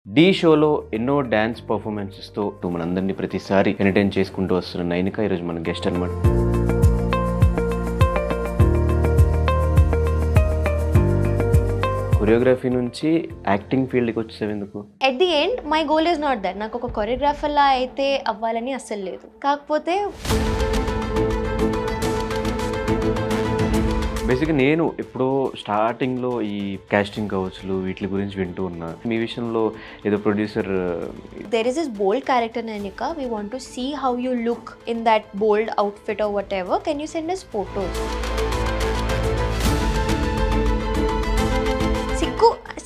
ఢీ షోలో ఎన్నో డ్యాన్స్ పర్ఫార్మెన్సెస్తో మనందరినీ ప్రతిసారి ఎంటర్టైన్ చేసుకుంటూ వస్తున్న నైనిక ఈరోజు మన గెస్ట్ అనమాట. కొరియోగ్రఫీ నుంచి యాక్టింగ్ ఫీల్డ్కి వచ్చేసావు ఎందుకు? At the end my goal is not that. నాకు ఒక కొరియోగ్రాఫర్లా అయితే అవ్వాలని అస్సలు లేదు. కాకపోతే బేసిక్గా నేను ఎప్పుడో స్టార్టింగ్లో ఈ కాస్టింగ్ కౌచ్లు వీటి గురించి వింటూ ఉన్నా. మీ విషయంలో ఏదో producer there is this bold character Nanika. We want to see how you look in that bold outfit or whatever. Can you send us photos?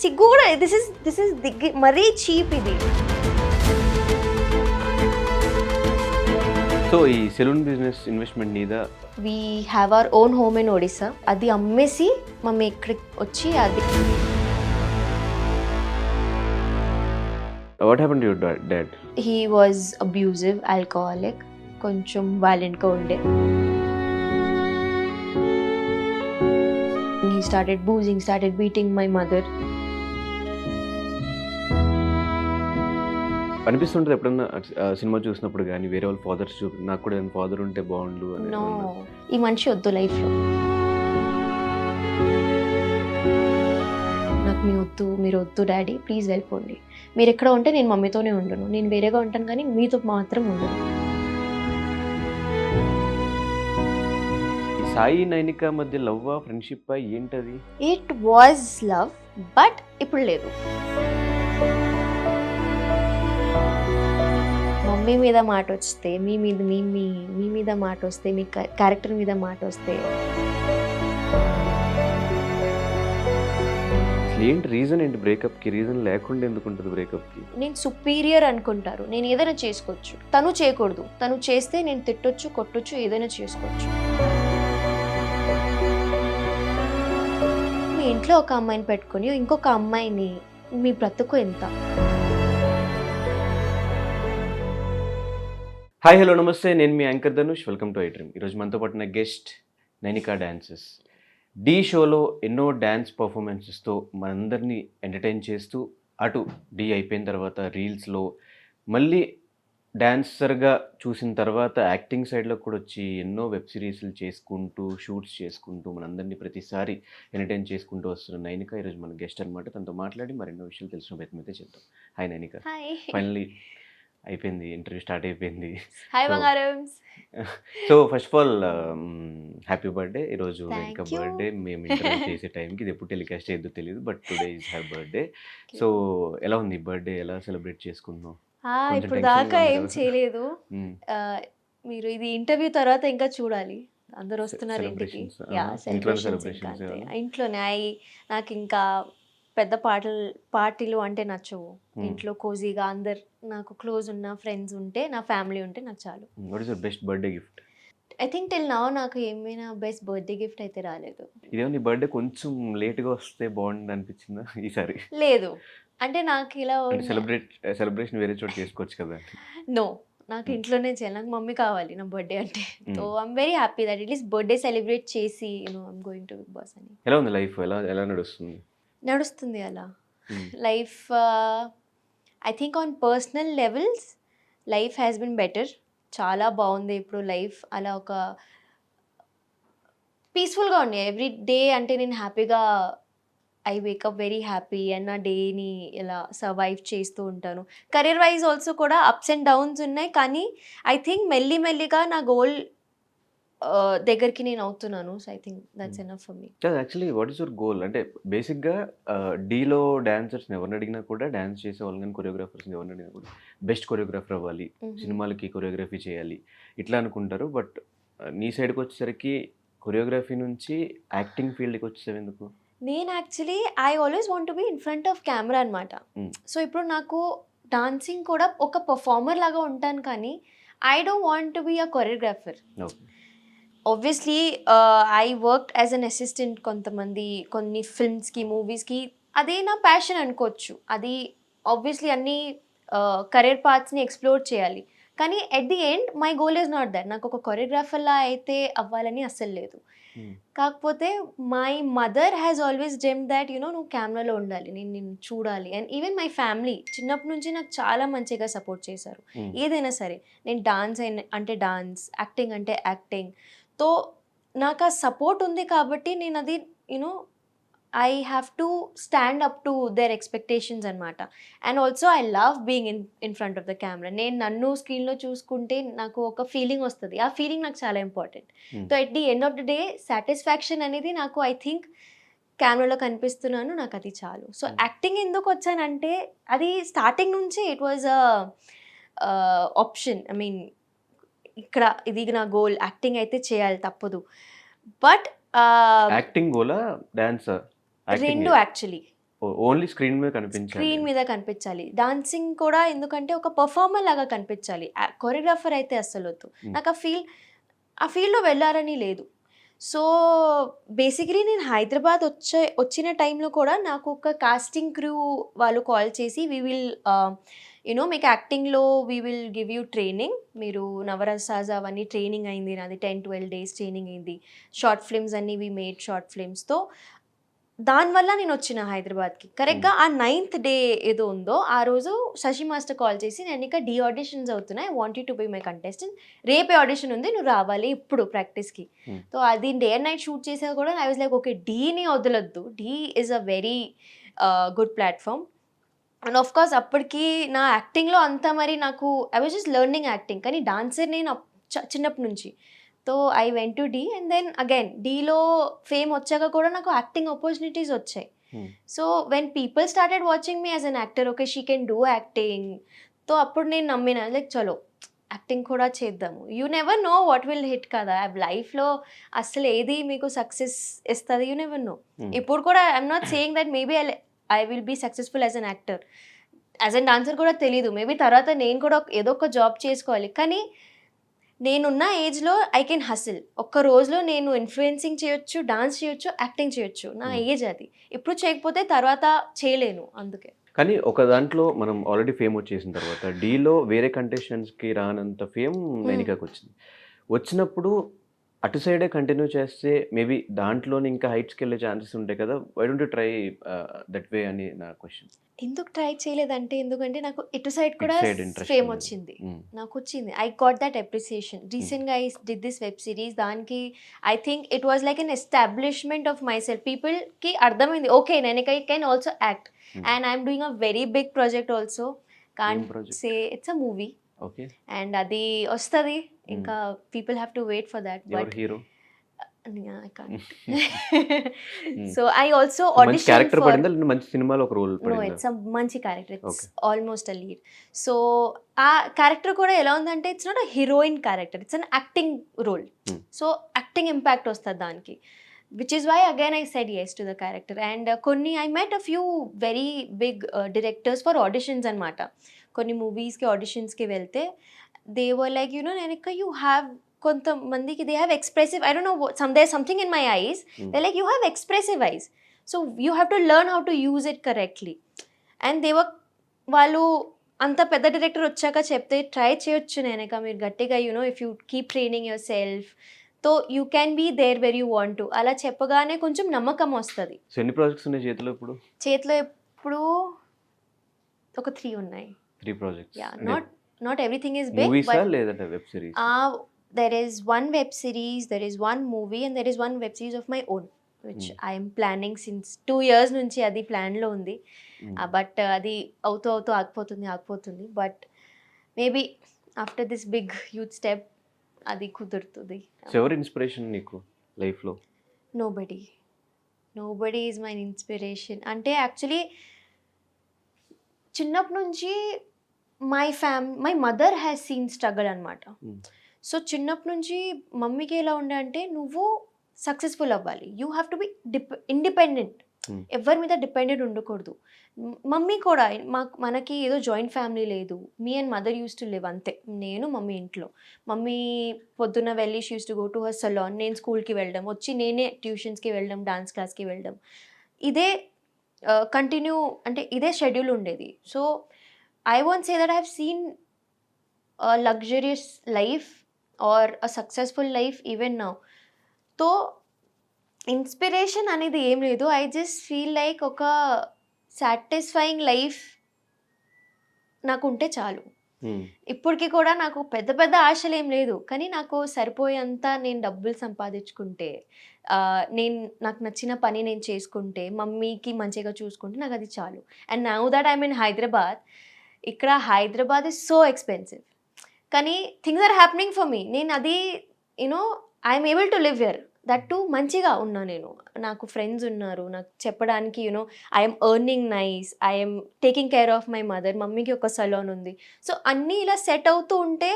సిగ్గు కూడా this is మరీ చీప్ ఇది. సో ఈ సెలూన్ బిజినెస్ ఇన్వెస్ట్మెంట్ నీదా? We have our own home in Odisha. అది అమ్మేసి mummy ఇక్కడికి వచ్చి అది. What happened to your dad? He was abusive, alcoholic, కొంచెం violentగా ఉండే. He started boozing, started beating my mother. అనిపిస్తుంటుంది ఎప్పుడన్నా సినిమా చూసినప్పుడు కానీ వేరే వాళ్ళ ఫాదర్స్ నాకు కూడా ఫాదర్ ఉంటే బాగుండు అని? నో, ఈ మనిషి వద్దు లైఫ్లో. నాకు మీరు వద్దు డాడీ, ప్లీజ్ వెళ్ళిపోండి. మీరు ఎక్కడ ఉంటే నేను మమ్మీతోనే ఉండను, నేను వేరేగా ఉంటాను కానీ మీతో మాత్రం ఉండను. సాయి నైనిక మధ్య లవ్ ఫ్రెండ్షిప్ ఏంటది? ఇట్ వాజ్ లవ్, బట్ ఇప్పుడు లేదు. మమ్మీ మీద మాట వస్తే, మీ మీద మాట వస్తే, మీ క్యారెక్టర్ మీద మాట వస్తే ఏంటి రీజన్? ఏంటి బ్రేకప్కి రీజన్ లేకుండా ఎందుకు ఉంటుంది బ్రేకప్కి? నేను సుపీరియర్ అనుకుంటారు, నేను ఏదైనా చేసుకోవచ్చు, తను చేయకూడదు. తను చేస్తే నేను తిట్టొచ్చు, కొట్టొచ్చు, ఏదైనా చేసుకోవచ్చు. మీ ఇంట్లో ఒక అమ్మాయిని పెట్టుకొని ఇంకొక అమ్మాయిని, మీ బ్రతుకు ఎంత? హాయ్ హలో నమస్తే, నేను మీ anchor Dhanush. Welcome to iDream. ఈరోజు మనతో పాటు గెస్ట్ నైనికా డాన్సెస్. ఢీ షోలో ఎన్నో డ్యాన్స్ పర్ఫార్మెన్సెస్తో మనందరినీ ఎంటర్టైన్ చేస్తూ, అటు ఢీ అయిపోయిన తర్వాత రీల్స్లో మళ్ళీ డాన్సర్గా చూసిన తర్వాత యాక్టింగ్ సైడ్లో కూడా వచ్చి ఎన్నో వెబ్ సిరీస్లు చేసుకుంటూ, షూట్స్ చేసుకుంటూ మనందరినీ ప్రతిసారి ఎంటర్టైన్ చేసుకుంటూ వస్తున్న నైనిక ఈరోజు మన గెస్ట్ అనమాట. తనతో మాట్లాడి మరెన్నో విషయాలు తెలిసిన ప్రయత్నం అయితే చేద్దాం. హాయ్ నైనిక. హాయ్. ఫైనలీ అయిపోయింది, ఇంటర్వ్యూ స్టార్ట్ అయిపోయింది. హాయ్ బంగారమ్స్. So first of all happy birthday. ఈరోజు ఇంకా బర్త్డే మేము ఇంటర్వ్యూ చేసే టైంకి ఇది ఎప్పుడు టెలికాస్ట్ అయ్యేదో తెలియదు, but today is her birthday. So ఎలా ఉంది బర్త్డే? ఎలా సెలబ్రేట్ చేసుకున్నాం? ఇప్పుడు దాకా ఏం చేయలేదు. మీరు ఇది ఇంటర్వ్యూ తర్వాత ఇంకా చూడాలి. అందరు వస్తున్నారు ఇంటికి. ఇంట్లోనే నాకు ఇంకా పెద్ద పార్టీలు అంటే నచ్చవు. ఇంట్లో కోజీగా అందరు నాకు క్లోజ్ ఉన్న ఫ్రెండ్స్ ఉంటే, నా ఫ్యామిలీ ఉంటే నాకు చాలు. What is your best birthday gift? I think till now నాకు ఏమైనా బెస్ట్ బర్త్డే గిఫ్ట్ అయితే రాలేదు. ఇదేమో నీ బర్త్డే కొంచెం లేట్గా వస్తే బాగుంది అనిపించిందా ఈసారి? లేదు, అంటే నాకు ఇలా సెలబ్రేషన్ వేరే చోట చేసుకోవచ్చు కదా. నో, నాకు ఇంట్లోనే చేయాలి. నాకు మమ్మీ కావాలి నా బర్త్డే అంటే. So I'm very happy that at least birthday celebrate చేసి I'm going to Bigg Boss అని. ఎలా ఉంది లైఫ్? ఎలా నడుస్తుంది అలా life? I think on personal levels life has been better. చాలా బాగుంది ఇప్పుడు లైఫ్. అలా ఒక పీస్ఫుల్గా ఉంది ఎవ్రీ డే. అంటే నేను హ్యాపీగా I wake up very happy and నా డేని ఇలా సర్వైవ్ చేస్తూ ఉంటాను. కెరీర్ వైజ్ ఆల్సో కూడా అప్స్ అండ్ డౌన్స్ ఉన్నాయి, కానీ ఐ థింక్ మెల్లిగా నా గోల్ దగ్గరికి నేను అవుతున్నాను. So I think that's enough for me. Actually what is your goal? అంటే బేసిక్గా డీలో డాన్సర్స్ని ఎవరిని అడిగినా కూడా, డాన్స్ చేసే వాళ్ళు కానీ కొరియోగ్రాఫర్స్ని ఎవరిని అడిగినా కూడా బెస్ట్ కొరియోగ్రాఫర్ అవ్వాలి, సినిమాలకి కొరియోగ్రఫీ చేయాలి ఇట్లా అనుకుంటారు. బట్ నీ సైడ్కి వచ్చేసరికి కొరియోగ్రఫీ నుంచి యాక్టింగ్ ఫీల్డ్కి వచ్చేసావు ఎందుకు? నేను actually I always want to be in front of camera అనమాట. సో ఇప్పుడు నాకు డాన్సింగ్ కూడా ఒక పర్ఫార్మర్ లాగా ఉంటాను, కానీ I don't want to be a choreographer. Obviously I work as an assistant కొన్ని ఫిల్మ్స్కి, మూవీస్కి. అదే నా ప్యాషన్ అనుకోవచ్చు. అది ఆబ్వియస్లీ అన్ని కెరీర్ పాత్స్ని ఎక్స్ప్లోర్ చేయాలి, కానీ at the end my goal is not that. నాకు ఒక కొరియోగ్రాఫర్లా అయితే అవ్వాలని అస్సలు లేదు. కాకపోతే my mother has always dream that నువ్వు కెమెరాలో ఉండాలి, నేను నిన్ను చూడాలి. అండ్ ఈవెన్ మై ఫ్యామిలీ చిన్నప్పటి నుంచి నాకు చాలా మంచిగా సపోర్ట్ చేశారు. ఏదైనా సరే, నేను డాన్స్ అంటే డాన్స్, యాక్టింగ్ అంటే యాక్టింగ్. తో నాకు ఆ సపోర్ట్ ఉంది కాబట్టి నేను అది I have to stand up to their expectations అనమాట. And also I love being in front of the camera. నేను నన్ను స్క్రీన్లో చూసుకుంటే నాకు ఒక ఫీలింగ్ వస్తుంది. ఆ ఫీలింగ్ నాకు చాలా important. So at the end of the day satisfaction అనేది నాకు ఐ థింక్ కెమెరాలో కనిపిస్తున్నాను, నాకు అది చాలు. సో యాక్టింగ్ ఎందుకు వచ్చానంటే అది స్టార్టింగ్ నుంచి it was option. I mean ఇక్కడ ఇది నా గోల్, యాక్టింగ్ అయితే చేయాలి తప్పదు. బట్ యాక్టింగ్ గోలా డాన్స్ రెండు యాక్చువల్లీ ఓన్లీ స్క్రీన్ మీద కనిపించాలి, స్క్రీన్ మీద కనిపించాలి. డాన్సింగ్ కూడా ఎందుకంటే ఒక పర్ఫార్మర్ లాగా కనిపించాలి. కొరియోగ్రాఫర్ అయితే అస్సలు వద్దు. నాకు ఆ ఫీల్డ్లో వెళ్ళాలని లేదు. సో బేసికలీ నేను హైదరాబాద్ వచ్చిన టైంలో కూడా నాకు ఒక కాస్టింగ్ క్రూ వాళ్ళు కాల్ చేసి వీ విల్ మీకు యాక్టింగ్లో we will give you training, మీరు నవరసాజ్ అవన్నీ ట్రైనింగ్ అయింది నాది, 10-12 days ట్రైనింగ్ అయింది. షార్ట్ ఫిల్మ్స్ అన్నీ వీ మేడ్ షార్ట్ ఫిల్మ్స్తో. దానివల్ల నేను వచ్చిన హైదరాబాద్కి. కరెక్ట్గా ఆ 9th day ఏదో ఉందో ఆ రోజు శశి మాస్టర్ కాల్ చేసి, నేను ఇంకా డీ ఆడిషన్స్ అవుతున్నాయి, I want you to be my contestant, రేపే ఆడిషన్ ఉంది, నువ్వు రావాలి ఇప్పుడు ప్రాక్టీస్కి. సో అది డే అండ్ నైట్ షూట్ చేసేది కూడా ఐ వాజ్ లైక్ ఓకే, డీని వదలొద్దు, Dhee is a very good platform. And of course అప్పటికి నా యాక్టింగ్లో అంతా మరి నాకు I was just learning acting, కానీ డాన్సర్ నేను చిన్నప్పటి నుంచి. So I went to Dhee and then again డీలో ఫేమ్ వచ్చాక కూడా నాకు యాక్టింగ్ ఆపర్చునిటీస్ వచ్చాయి. So when people started watching me as an actor, okay she can do acting, so అప్పుడు నేను నమ్మిన లైక్ చలో యాక్టింగ్ కూడా చేద్దాము. You never know what will hit కదా లైఫ్లో, అసలు ఏది మీకు సక్సెస్ ఇస్తుంది, యూ నెవర్ నో. ఇప్పుడు కూడా I'm not saying that maybe I will be successful as an actor, as an dancer కూడా తెలీదు. మేబీ తర్వాత నేను కూడా ఏదో ఒక జాబ్ చేసుకోవాలి, కానీ నేనున్న ఏజ్లో ఐ కెన్ హసిల్. ఒక్క రోజులో నేను ఇన్ఫ్లుయెన్సింగ్ చేయొచ్చు, డాన్స్ చేయొచ్చు, యాక్టింగ్ చేయొచ్చు. నా ఏజ్ అది. ఇప్పుడు చేయకపోతే తర్వాత చేయలేను. అందుకే. కానీ ఒక దాంట్లో మనం ఆల్రెడీ ఫేమ్ వచ్చేసిన తర్వాత డీలో వేరే కంటెస్టెంట్స్కి రానంత ఫేమ్ నైనికాకి వచ్చింది. వచ్చినప్పుడు అటు సైడే కంటిన్యూ చేస్తే మేబీ దాంట్లోనే ఇంకా హైట్స్కి వెళ్ళే ఛాన్సెస్ ఉంటాయి కదా, why don't you try that way అని నా క్వశ్చన్. ఎందుకు ట్రై చేయలేదంటే, ఎందుకంటే నాకు ఇటు సైడ్ కూడా side interest ఫేమ్ ఉంది. వచ్చింది. నాకు వచ్చింది. I got that appreciation. రీసెంట్గా I did this web series. దానికి I think it was like an establishment of my self. పీపుల్కి అర్థమైంది, ఓకే నేను I can also act and I'm doing a very big project also. Can't say it's a movie okay, and అది వస్తుంది. ఇంకా people have to wait for that. But hero I can't. So I also మంచి auditioned character for. పడిందా లేదా మంచి సినిమాలో ఒక role No, పడిందా? it's a మంచి character. It's Okay. Almost a lead. So ఆ క్యారెక్టర్ కూడా ఎలా ఉందంటే it's not a heroine character, it's an acting role. So acting impact వస్తుంది దానికి, which is why again I said yes to the character. And కొన్ని I met a few very big directors for auditions అనమాట. కొన్ని మూవీస్కి ఆడిషన్స్కి వెళ్తే they were like నేను ఇక్కడ you have, కొంతమందికి they have expressive, I don't know, there something in my eyes, they like you have expressive eyes, so you have to learn how to use it correctly. And వాళ్ళు అంత పెద్ద director వచ్చాక చెప్తే try చేయొచ్చు నేనక, మీరు గట్టిగా if you keep training your self తో you can be there where you want to, అలా చెప్పగానే కొంచెం నమ్మకం వస్తుంది. సో ఎన్ని ప్రాజెక్ట్స్ ఉన్నాయి చేతిలో ఇప్పుడు? చేతిలో ఇప్పుడు ఒక 3 ఉన్నాయి. 3 projects. Yeah, not everything is big, మూవీసా బట్ లేదంటే web series? there is one web series, there is one movie, and there is one web series of my own, which I am planning since 2 years నుంచి. అది ప్లాన్లో ఉంది, but అది అవుతూ ఆగిపోతుంది. But maybe after this big huge step అది కుదురుతుంది. సో ఎవరు ఇన్స్పిరేషన్ నీకు లైఫ్లో? Nobody is my inspiration. అంటే యాక్చువల్లీ చిన్నప్పటి నుంచి my mother has seen struggle అనమాట. సో చిన్నప్పటి నుంచి మమ్మీకి ఎలా ఉండే అంటే, నువ్వు సక్సెస్ఫుల్ అవ్వాలి, you have to be independent, ఎవరి మీద డిపెండెంట్ ఉండకూడదు. మమ్మీ కూడా మనకి ఏదో జాయింట్ ఫ్యామిలీ లేదు. Me and mother use to live అంతే, నేను మమ్మీ ఇంట్లో. మమ్మీ పొద్దున్న వెళ్ళి she use to go to her salon, నేను స్కూల్కి వెళ్ళడం, వచ్చి నేనే ట్యూషన్స్కి వెళ్ళడం, డాన్స్ క్లాస్కి వెళ్ళడం, ఇదే కంటిన్యూ, అంటే ఇదే షెడ్యూల్ ఉండేది. So I want say that I have seen luxurious life or a successful life even now. So inspiration అనేది ఏం లేదు. ఐ జస్ట్ ఫీల్ లైక్ ఒక సాటిస్ఫైయింగ్ లైఫ్ నాకుంటే చాలు. ఇప్పటికి కూడా నాకు పెద్ద పెద్ద ఆశలేం లేదు. కానీ నాకు సరిపోయేంత నేను డబ్బులు సంపాదించుకుంటే, నాకు నచ్చిన పని నేను చేసుకుంటే, మమ్మీకి మంచిగా చూసుకుంటే నాకది చాలు. And now that I'm in Hyderabad, ఇక్కడ హైదరాబాద్ ఈజ్ సో ఎక్స్‌పెన్సివ్. కానీ things are happening for me. నేను అది I'm able to live here. That too మంచిగా ఉన్నా నేను. నాకు ఫ్రెండ్స్ ఉన్నారు. నాకు చెప్పడానికి I'm earning nice. I'm taking care of my mother. మమ్మీకి ఒక సలూన్ ఉంది. సో అన్నీ ఇలా సెట్ అవుతూ ఉంటే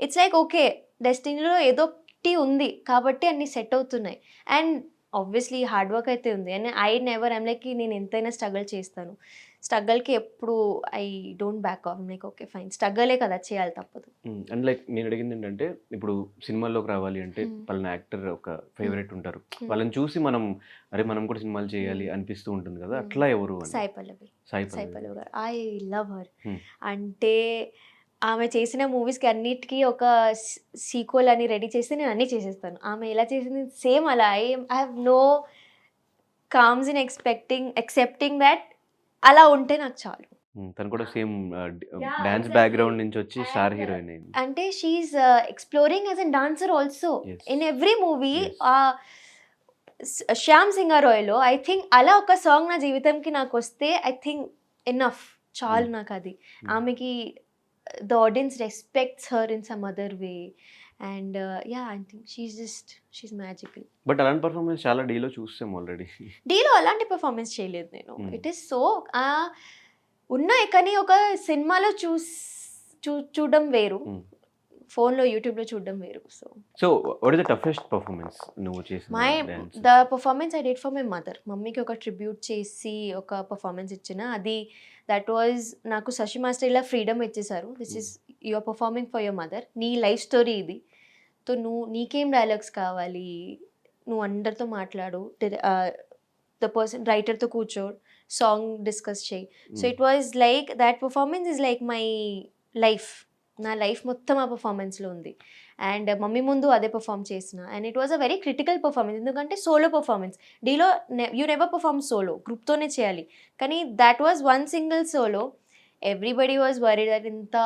ఇట్స్ లైక్ ఓకే, డెస్టినీలో ఏదో ఒకటి ఉంది కాబట్టి అన్నీ సెట్ అవుతున్నాయి. అండ్ ఆబ్వియస్లీ హార్డ్ వర్క్ అయితే ఉంది. అండ్ ఐఎమ్ లైక్ నేను ఎంతైనా స్ట్రగుల్ చేస్తాను. స్ట్రగల్కి ఎప్పుడు I don't back off. Like okay fine, స్ట్రగలే కదా, చేయాలి, తప్పదు. అండ్ లైక్ నేను అడిగింది ఏంటంటే, ఇప్పుడు సినిమాల్లోకి రావాలి అంటే పలానా యాక్టర్ ఒక ఫేవరెట్ ఉంటారు. వాళ్ళని చూసి మనం కూడా సినిమాలు చేయాలి అనిపిస్తూ ఉంటుంది కదా, అట్లా ఎవరు? సాయి పల్లవి. సాయి సాయి పల్లవి పల్లవి గారు, ఐ లవ్ హర్. Hmm. అంటే ఆమె చేసిన మూవీస్కి అన్నిటికీ ఒక సీక్వెల్ అని రెడీ చేస్తే నేను అన్నీ చేసేస్తాను. ఆమె ఎలా చేసింది సేమ్ అలా. I have no qualms in excepting that అలా ఉంటే నాకు చాలు. తను కూడా సేమ్ డాన్స్ బ్యాక్గ్రౌండ్ నుంచి వచ్చి స్టార్ హీరోయిన్ అయింది. అంటే she's exploring as a dancer also Yes. In every movie. Yes. Shyam సింగారాయ్లో ఐ థింక్ అలా ఒక సాంగ్ నా జీవితంకి నాకు వస్తే ఐ థింక్ ఎనఫ్, చాలు నాకు అది. ఆమెకి the audience respects her in some other way. And I think she's magical. But అలాంటి పర్ఫార్మెన్స్ చాలా డీలో చూసాం ఆల్రెడీ. డీలో అలాంటి పర్ఫార్మెన్స్ చేయలేదు నేను. Hmm. ఇట్ ఈస్ సో ఉన్నాయి కానీ ఒక సినిమాలో చూడడం వేరు, ఫోన్లో యూట్యూబ్లో చూడడం వేరు. So what is the toughest performance నువ్వు చేసిన dance? The performance I did for my mother. మమ్మీకి ఒక ట్రిబ్యూట్ చేసి ఒక పర్ఫార్మెన్స్ ఇచ్చిన. అది దట్ వాజ్ నాకు శశి మాస్టర్ ఇలా ఫ్రీడమ్ ఇచ్చేసారు. This is you're performing for your mother. నీ లైఫ్ స్టోరీ ఇది. సో నీకేం డైలాగ్స్ కావాలి, నువ్వు అందరితో మాట్లాడు, ద పర్సన్ రైటర్తో కూర్చో, సాంగ్ డిస్కస్ చేయి. So it was like that performance is like my life. నా లైఫ్ మొత్తం ఆ పర్ఫార్మెన్స్లో ఉంది. అండ్ మమ్మీ ముందు అదే పర్ఫామ్ చేసిన. And it was a very critical performance, ఎందుకంటే సోలో పర్ఫార్మెన్స్. డీలో యూ నెవర్ పర్ఫామ్ సోలో, గ్రూప్తోనే చేయాలి. కానీ that was one single solo. Everybody was worried that ఇంత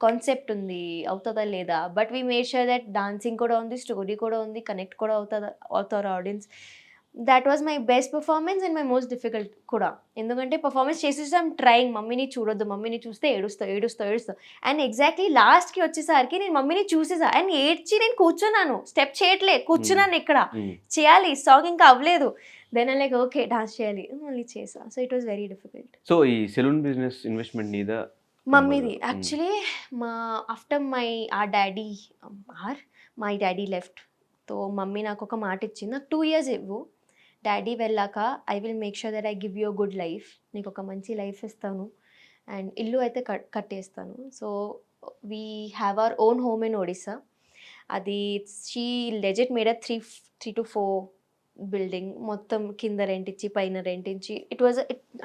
కాన్సెప్ట్ ఉంది, అవుతుందా లేదా. But we made sure that dancing కూడా ఉంది, స్టోరీ కూడా ఉంది, కనెక్ట్ కూడా అవుతారు audience. That was my best performance and my most difficult కూడా. ఎందుకంటే పర్ఫార్మెన్స్ చేసేసాం ట్రయింగ్, మమ్మీని చూడొద్దు, మమ్మీని చూస్తే ఏడుస్తావు. అండ్ ఎగ్జాక్ట్లీ లాస్ట్కి వచ్చేసరికి నేను మమ్మీని చూసేసా అండ్ ఏడ్చి నేను కూర్చున్నాను. స్టెప్ చేయట్లే, కూర్చున్నాను ఇక్కడ, చేయాలి, సాంగ్ ఇంకా అవ్వలేదు. దెన్ లైక్ ఓకే డాన్స్ చేయాలి, మళ్ళీ చేసా. So it was very difficult. So ఈ సెలూన్ బిజినెస్ ఇన్వెస్ట్మెంట్ నీదా? మమ్మీది actually. After my daddy left, తో మమ్మీ నాకు ఒక మాట ఇచ్చింది, నాకు 2 years ఇవ్వు, డాడీ వెళ్ళాక I will make sure that I give you good life, నీకు ఒక మంచి లైఫ్ ఇస్తాను అండ్ ఇల్లు అయితే కట్టేస్తాను. So we have our own home in Odisha. అది she legit made 3 to 4 building, మొత్తం కింద రెంట్ ఇచ్చి పైన రెంట్ ఇచ్చి.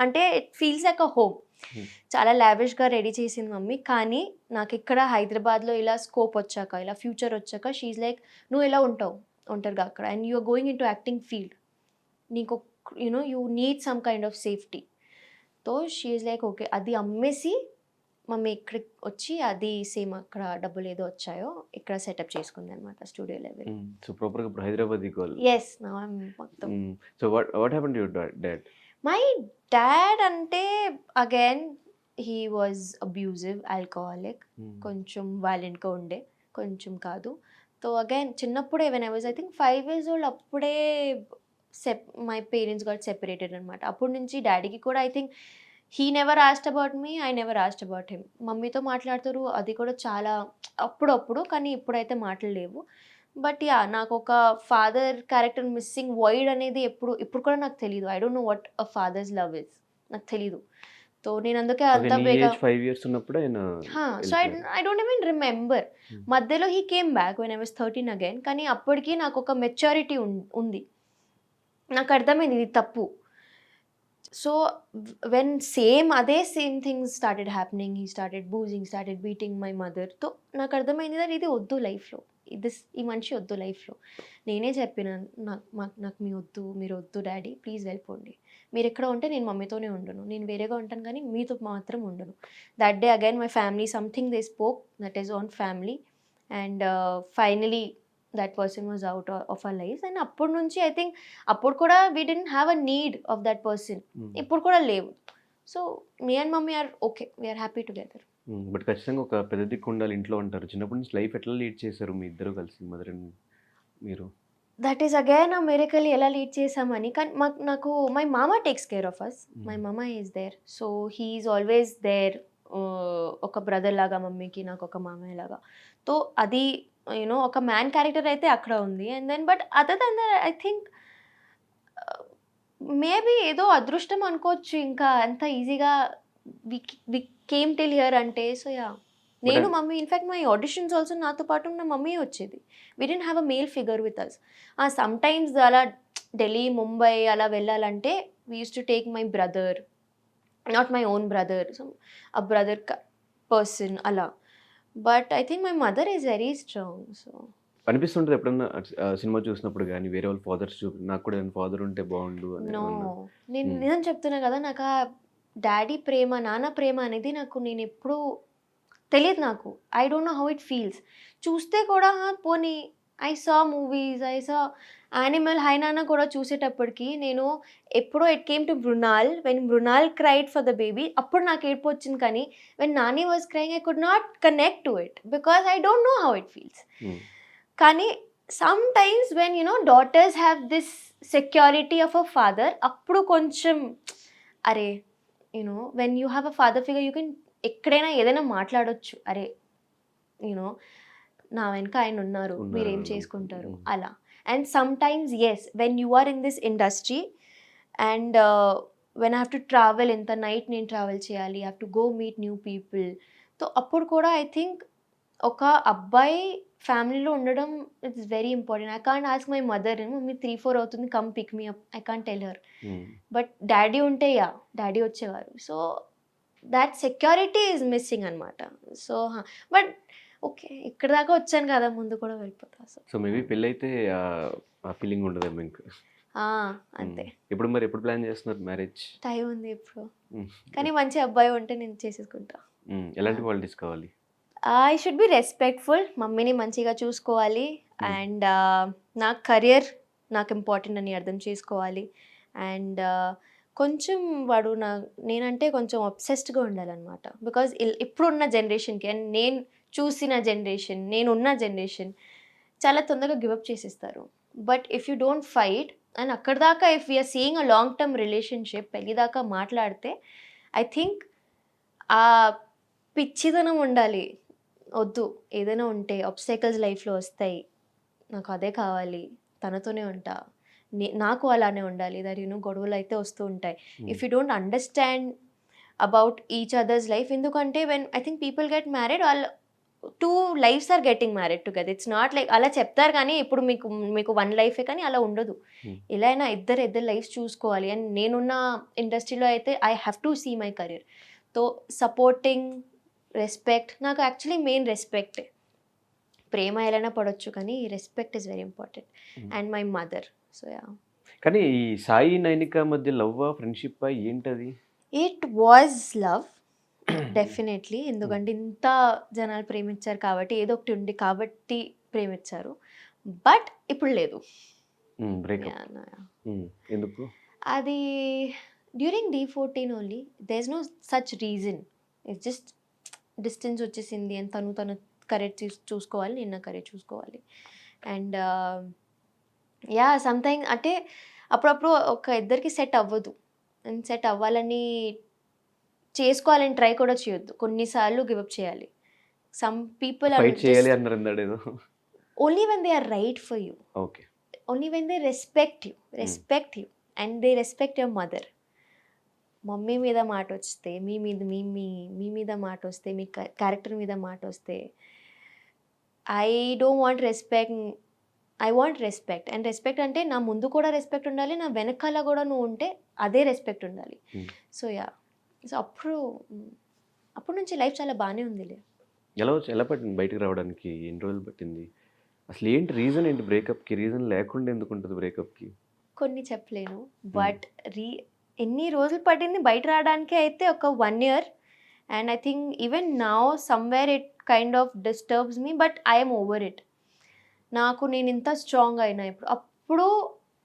అంటే it feels like a home. చాలా లావిష్గా రెడీ చేసింది మమ్మీ. కానీ నాకు ఇక్కడ హైదరాబాద్లో ఇలా స్కోప్ వచ్చాక, ఇలా ఫ్యూచర్ వచ్చాక షీఈ్ లైక్, నువ్వు ఎలా ఉంటావు ఒంటరిగా అక్కడ, and you are going in to acting field, నీకు you need some kind of safety. తో షీఈ్ లైక్ ఓకే, అది అమ్మేసి మమ్మీ ఇక్కడికి వచ్చి అది సేమ్ అక్కడ డబ్బులు ఏదో వచ్చాయో ఇక్కడ సెటప్ చేసుకుంది అనమాట, స్టూడియో లెవెల్. సో ప్రాపర్గా ఇప్పుడు హైదరాబాద్ ఈక్వల్. ఎస్, నా మొత్తం. So what happened to your dad? My dad అంటే again he was abusive, alcoholic, కొంచెం వైలెంట్గా ఉండే, కొంచెం కాదు. సో అగైన్ చిన్నప్పుడే when I was I think 5 years old, అప్పుడే మై పేరెంట్స్ గాట్ సెపరేటెడ్ అనమాట. అప్పటి నుంచి డాడీకి కూడా I think he never asked about me, I never asked about him. మమ్మీతో మాట్లాడుతారు, అది కూడా చాలా అప్పుడప్పుడు, కానీ ఇప్పుడైతే మాటలు లేవు. బట్ నాకు ఒక ఫాదర్ క్యారెక్టర్ మిస్సింగ్ వైడ్ అనేది ఇప్పుడు కూడా నాకు తెలియదు. I don't know what a fathers love is, నాకు తెలీదు. సో నేను అందుకే అంత బేగా 5 years ఉన్నప్పుడు ఆయన. So I don't even remember. మధ్యలో he came back when I was 13 again. కానీ అప్పటికి నాకు ఒక మెచ్యూరిటీ ఉంది, నాకు అర్థమైంది ఇది తప్పు. సో వెన్ అదే same things started happening, he started boozing, started beating my mother. తో నాకు అర్థమైంది దట్ ఇది వద్దు లైఫ్లో. ఈ మనిషి వద్దు లైఫ్లో. నేనే చెప్పిన నాకు మీరు వద్దు డాడీ, ప్లీజ్ వెళ్ళిపోండి. మీరు ఎక్కడ ఉంటే నేను మమ్మీతోనే ఉండను, నేను వేరేగా ఉంటాను కానీ మీతో మాత్రం ఉండను. That day again my family something they spoke that is on family and finally that person was out of our life. And అప్పటి నుంచి ఐ థింక్ అప్పుడు కూడా we didn't have a need of that person. ఇప్పుడు కూడా లేవు. So me and mummy are okay, we're happy together. But ఖచ్చితంగా ఒక పెద్ద దిక్కు ఉండాలి ఇంట్లో అంటారు. చిన్నప్పటి నుంచి లైఫ్ ఎట్లా లీడ్ చేశారు మీ ఇద్దరు కలిసి, మదర్ అండ్ మీరు? That is again a miracle ఎలా లీడ్ చేసామని. కానీ నాకు మై మామ takes care of us. My మామ is there, so he is always there. ఒక బ్రదర్ లాగా మమ్మీకి, నాకు ఒక మామయ్య లాగా. సో అది యూనో ఒక మ్యాన్ క్యారెక్టర్ అయితే అక్కడ ఉంది. And then but other than that I think maybe ఏదో అదృష్టం అనుకోవచ్చు. ఇంకా అంత ఈజీగా వి కేమ్ టిల్ హియర్ అంటే. సో యా, నేను mummy in fact my auditions also నాతో పాటు నా మమ్మీ వచ్చేది. We didn't have a male figure with us. Some times అలా ఢిల్లీ, ముంబై అలా వెళ్ళాలంటే we use to take my brother, not my own brother, so a brother person అలా. But I think my mother is very strong. So అనిపిస్తుంటుంది ఎప్పుడన్నా cinema చూసినప్పుడు కానీ వేరే వాళ్ళ ఫాదర్స్ నాకు కూడా ఫాదర్ ఉంటే బాగుండు అని నో, ఏమన్నా? నేను నిజం చెప్తున్నా కదా, నాకు ఆ డాడీ ప్రేమ, నాన్న ప్రేమ అనేది నేను ఎప్పుడూ తెలియదు. నాకు I don't know how it feels. చూస్తే కూడా పోనీ I saw movies, I saw Animal, hi Nanna కూడా చూసేటప్పటికి నేను ఎప్పుడో it came to Mrunal. When Mrunal cried for the baby అప్పుడు నాకు ఏడుపు వచ్చింది. కానీ when Nani was crying I could not connect to it because I don't know how it feels. కానీ some times when daughters have this security of a father, అప్పుడు కొంచెం అరే when you have a father figure you can ఎక్కడైనా ఏదైనా మాట్లాడొచ్చు. అరే నా వెనక ఆయన ఉన్నారు, మీరేం చేసుకుంటారు అలా. And sometimes yes, when you are in this industry and when I have to travel, ఎంత నైట్ నేను ట్రావెల్ చేయాలి, have to go meet new people. So అప్పుడు కూడా ఐ థింక్ ఒక అబ్బాయి ఫ్యామిలీలో ఉండడం it's very important. I can't ask my mother, mummy 3-4 అవుతుంది, come pick me up, I can't tell her. But daddy ఉంటే యా, డాడీ వచ్చేవారు. So that security is missing అనమాట. సో బట్ ఓకే, ఇక్కడ దాకా వచ్చాను కదా, ముందు కూడా వెళ్ళిపోతా. సో మేబీ పెళ్ళి అయితే ఆ ఫీలింగ్ ఉండదేమో ఇంకా. అంతే. ఇప్పుడు మరి ఎప్పుడు ప్లాన్ చేస్తున్నారు మ్యారేజ్? టైం ఉంది ఇప్పుడు, కానీ మంచి అబ్బాయి ఉంటే నేను చేసేసుకుంటా. ఎలాంటి క్వాలిటీస్ కావాలి? ఐ షుడ్ బి రెస్పెక్ట్ఫుల్, మమ్మీని మంచిగా చూసుకోవాలి. అండ్ నా కెరియర్ నాకు ఇంపార్టెంట్ అని అర్థం చేసుకోవాలి. అండ్ కొంచెం వాడు నేనంటే కొంచెం అబ్సెస్డ్గా ఉండాలన్నమాట. బికాజ్ ఇప్పుడున్న జనరేషన్కి అండ్ నేను చూసిన జనరేషన్, నేనున్న జనరేషన్ చాలా తొందరగా గివప్ చేసేస్తారు. But if you don't fight and అక్కడ దాకా if we're seeing a long term relationship, పెళ్ళి దాకా మాట్లాడితే ఐ థింక్ ఆ పిచ్చిదనం ఉండాలి. వద్దు, ఏదైనా ఉంటే ఆబ్స్టకల్స్ లైఫ్లో వస్తాయి, నాకు అదే కావాలి, తనతోనే ఉంటా, నాకు అలానే ఉండాలి. దట్ గొడవలు అయితే వస్తూ ఉంటాయి. If you don't understand about each others life, ఎందుకంటే when I think people get married, వాళ్ళు 2 lives are getting married together. It's not like అలా చెప్తారు కానీ ఇప్పుడు మీకు 1 లైఫే, కానీ అలా ఉండదు. ఇలా అయినా ఇద్దరు లైఫ్ చూసుకోవాలి. అండ్ నేనున్న ఇండస్ట్రీలో అయితే I have to see my career. So supporting, respect, నాకు యాక్చువల్లీ మెయిన్ రెస్పెక్ట్. ప్రేమ ఎలానా పడవచ్చు కానీ respect is very important. And my mother. So yeah. కానీ ఈ సాయి నైనిక మధ్య లవ్ ఫ్రెండ్షిప్ ఏంటది? It was love definitely. ఎందుకంటే ఇంత జనాలు ప్రేమించారు కాబట్టి, ఏదో ఒకటి ఉంది కాబట్టి ప్రేమించారు. బట్ ఇప్పుడు లేదు. ఎందుకు? అది during D14 only. There is no such reason. It's just distance వచ్చేసింది అండ్ తను కరెక్ట్ చూసుకోవాలి, నేను నా కరెక్ట్ చూసుకోవాలి. అండ్ యా, సంథింగ్ అంటే అప్పుడప్పుడు ఒక ఇద్దరికి సెట్ అవ్వదు. అండ్ సెట్ అవ్వాలని చేసుకోవాలని ట్రై కూడా చేయొద్దు, కొన్నిసార్లు గివప్ చేయాలి. Some people are only when they are right for you, only when they respect you and they respect your mother. Mummy మీద మాట వస్తే, మీ మీద మాట వస్తే, మీ క్యారెక్టర్ మీద మాట వస్తే, I don't want respect, I want respect. And respect అంటే నా ముందు కూడా రెస్పెక్ట్ ఉండాలి, నా వెనకాల కూడా నువ్వు ఉంటే అదే రెస్పెక్ట్ ఉండాలి. సో యా, సో అప్పుడు నుంచి లైఫ్ చాలా బాగానే ఉందిలే. ఎలా పట్టింది బయటకు రావడానికి? ఎన్ని రోజులు పట్టింది? అసలు ఏంటి రీజన్ ఏంటి బ్రేకప్కి? రీజన్ లేకుండా ఎందుకు ఉంటుంది బ్రేకప్కి? కొన్ని చెప్పలేను. బట్ ఎన్ని రోజులు పట్టింది బయట రావడానికి అయితే ఒక 1 year. And I think even now somewhere it kind of disturbs me. But I am over it. నాకు నేను ఇంత స్ట్రాంగ్ అయినా ఇప్పుడు. అప్పుడు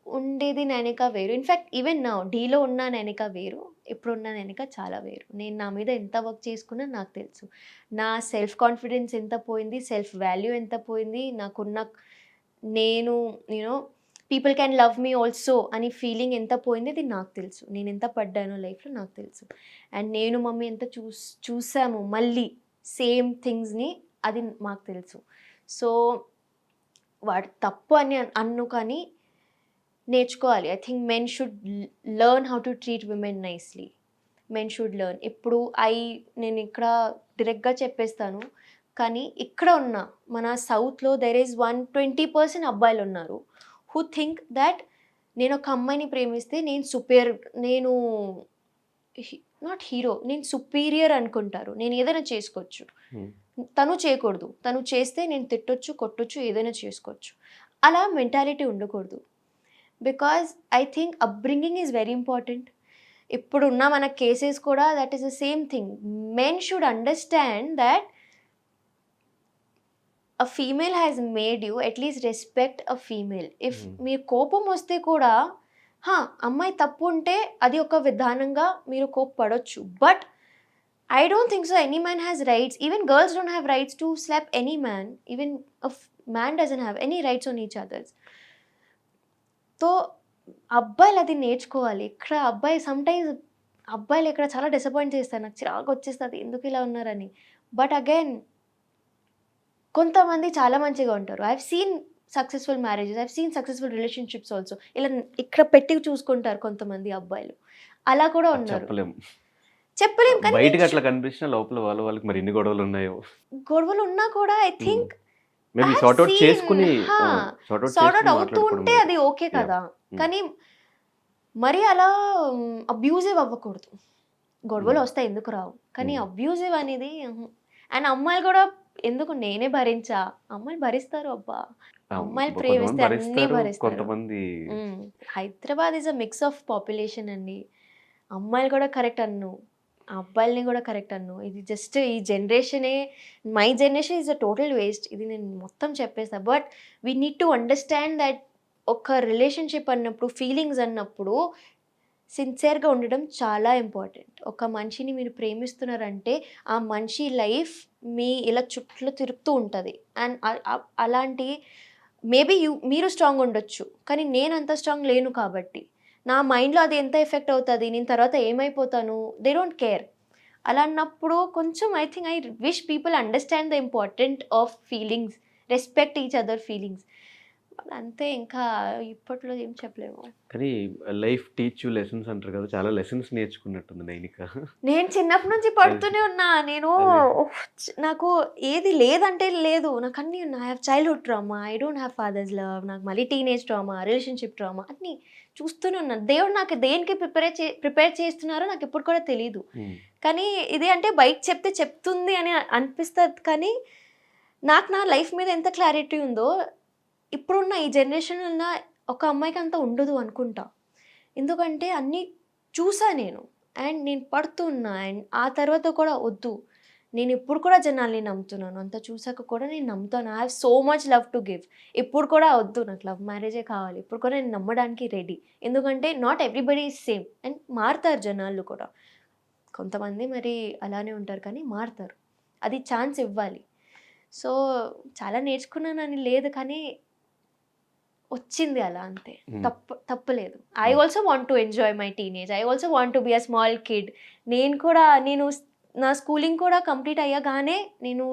ఉండేది నైనిక వేరు. ఇన్‌ఫాక్ట్ ఈవెన్ నౌ డీలో ఉన్న నైనిక వేరు. ఇప్పుడున్న నైనిక చాలా వేరు. నేను నా మీద ఎంత వర్క్ చేసుకున్నా నాకు తెలుసు. నా సెల్ఫ్ కాన్ఫిడెన్స్ ఎంత పోయింది, సెల్ఫ్ వాల్యూ ఎంత పోయింది, నాకున్న నేను people can love me also అని ఫీలింగ్ ఎంత పోయింది అది నాకు తెలుసు. నేను ఎంత పడ్డానో లైఫ్‌లో నాకు తెలుసు. అండ్ నేను మమ్మీ ఎంత చూసాము మళ్ళీ సేమ్ థింగ్స్‌ని అది మాకు తెలుసు. సో వాడు తప్పు అని కానీ నేర్చుకోవాలి. I think men should learn how to treat women nicely. Men should learn. ఇప్పుడు నేను ఇక్కడ డైరెక్ట్గా చెప్పేస్తాను. కానీ ఇక్కడ ఉన్న మన సౌత్‌లో దెర్ ఈజ్ 120% అబ్బాయిలు ఉన్నారు హూ థింక్ దట్ నేను ఒక అమ్మాయిని ప్రేమిస్తే నేను నాట్ హీరో, నేను సుపీరియర్ అనుకుంటారు. నేను ఏదైనా చేసుకోవచ్చు, తను చేయకూడదు. తను చేస్తే నేను తిట్టొచ్చు, కొట్టొచ్చు, ఏదైనా చేసుకోవచ్చు. అలా మెంటాలిటీ ఉండకూడదు. Because I think upbringing is very important. ఇప్పుడున్న మన కేసెస్ కూడా that is the same thing. Men should understand that a female has made you at least respect a female. If మీరు కోపం వస్తే కూడా అమ్మాయి తప్పు ఉంటే అది ఒక విధానంగా మీరు కోప్పడొచ్చు. But I don't think so any man has rights. Even girls don't have rights to slap any man. Even a man doesn't have any rights on each others. So అబ్బాయిలు అది నేర్చుకోవాలి. ఇక్కడ సమ్టైమ్స్ అబ్బాయిలు ఇక్కడ చాలా డిసప్పాయింట్ చేస్తారు. నాకు చిరాకు వచ్చేస్తుంది ఎందుకు ఇలా ఉన్నారని. బట్ అగైన్ కొంతమంది చాలా మంచిగా ఉంటారు. I have seen successful marriages, I have seen successful relationships also. ఇలా ఇక్కడ పెట్టి చూసుకుంటారు కొంతమంది అబ్బాయిలు. అలా కూడా ఉన్నారు. చెప్పలేం కానీ బయటకి అట్లా కనిపించిన లోపల వాళ్ళకి మరి ఎన్ని గొడవలు ఉన్నాయో. గొడవలు ఉన్నా కూడా I think maybe sort out చేసుకుని సార్ట్ అవుట్ అవుతూ ఉంటే అది ఓకే కదా. కానీ మరి అలా అబ్యూజివ్ అవ్వకూడదు. గొడవలు వస్తాయి, ఎందుకు రావు, కానీ అబ్యూజివ్ అనేది. అండ్ అమ్మాయిలు కూడా ఎందుకు నేనే భరించా, అమ్మాయిలు భరిస్తారు. అబ్బా, అమ్మాయిలు ప్రేమిస్తే అన్నీ భరిస్తారు. Hyderabad is a mix of population అండి. అమ్మాయిలు కూడా కరెక్ట్ అన్ను, అబ్బాయిలని కూడా కరెక్ట్ అన్ను. ఇది జస్ట్ ఈ జనరేషనే, my generation is a total waste. ఇది నేను మొత్తం చెప్పేస్తా. But we need to understand that ఒక రిలేషన్షిప్ అన్నప్పుడు, ఫీలింగ్స్ అన్నప్పుడు సిన్సియర్గా ఉండడం చాలా ఇంపార్టెంట్. ఒక మనిషిని మీరు ప్రేమిస్తున్నారంటే ఆ మనిషి లైఫ్ ఇలా చుట్టూ తిరుగుతూ ఉంటుంది. అండ్ అలాంటి మేబీ మీరు స్ట్రాంగ్ ఉండొచ్చు, కానీ నేను అంత స్ట్రాంగ్ లేను. కాబట్టి నా మైండ్లో అది ఎంత ఎఫెక్ట్ అవుతుంది, నేను తర్వాత ఏమైపోతాను, దే డోంట్ కేర్. అలా అన్నప్పుడు కొంచెం I think I wish people understand the important of feelings, respect each other feelings. అంతే, ఇంకా ఇప్పట్లో ఏం చెప్పలేము. కానీ లైఫ్ టీచ్ యూ లెసన్స్ అంటారు కదా, చాలా లెసన్స్ నేర్చుకున్నట్టుంది నైనిక. నేను చిన్నప్పటి నుంచి పడుతూనే ఉన్నా. నాకు ఏది లేదంటే లేదు, నాకు అన్నీ ఉన్నాయి. I have childhood trauma, I don't have fathers love, నాకు మళ్ళీ టీనేజ్ ట్రామా, రిలేషన్షిప్ ట్రామా, అన్నీ చూస్తూనే ఉన్నాను. దేవుడు నాకు దేనికి ప్రిపేర్ చేస్తున్నారో నాకు ఇప్పుడు కూడా తెలీదు. కానీ ఇది అంటే బయట చెప్తే చెప్తుంది అని అనిపిస్తుంది. కానీ నాకు నా లైఫ్ మీద ఎంత క్లారిటీ ఉందో ఇప్పుడున్న ఈ జనరేషన్ ఉన్న ఒక అమ్మాయికి అంత ఉండదు అనుకుంటా. ఎందుకంటే అన్నీ చూసా నేను, అండ్ నేను పడుతున్నా. అండ్ ఆ తర్వాత కూడా వద్దు, నేను ఇప్పుడు కూడా జనాల్ని నమ్ముతున్నాను. అంత చూసాక కూడా నేను నమ్ముతాను. I have so much love to give. ఇప్పుడు కూడా వద్దు, నాకు లవ్ మ్యారేజే కావాలి. ఇప్పుడు కూడా నేను నమ్మడానికి రెడీ. ఎందుకంటే not everybody is same. And మారుతారు జనాలు కూడా. కొంతమంది మరి అలానే ఉంటారు, కానీ మారుతారు. అది ఛాన్స్ ఇవ్వాలి. సో చాలా నేర్చుకున్నానని లేదు, కానీ వచ్చింది అలా, అంతే. తప్పలేదు. I also want to enjoy my teenage. I also want to be a small kid. నేను నా స్కూలింగ్ కూడా కంప్లీట్ అయ్యగానే నేను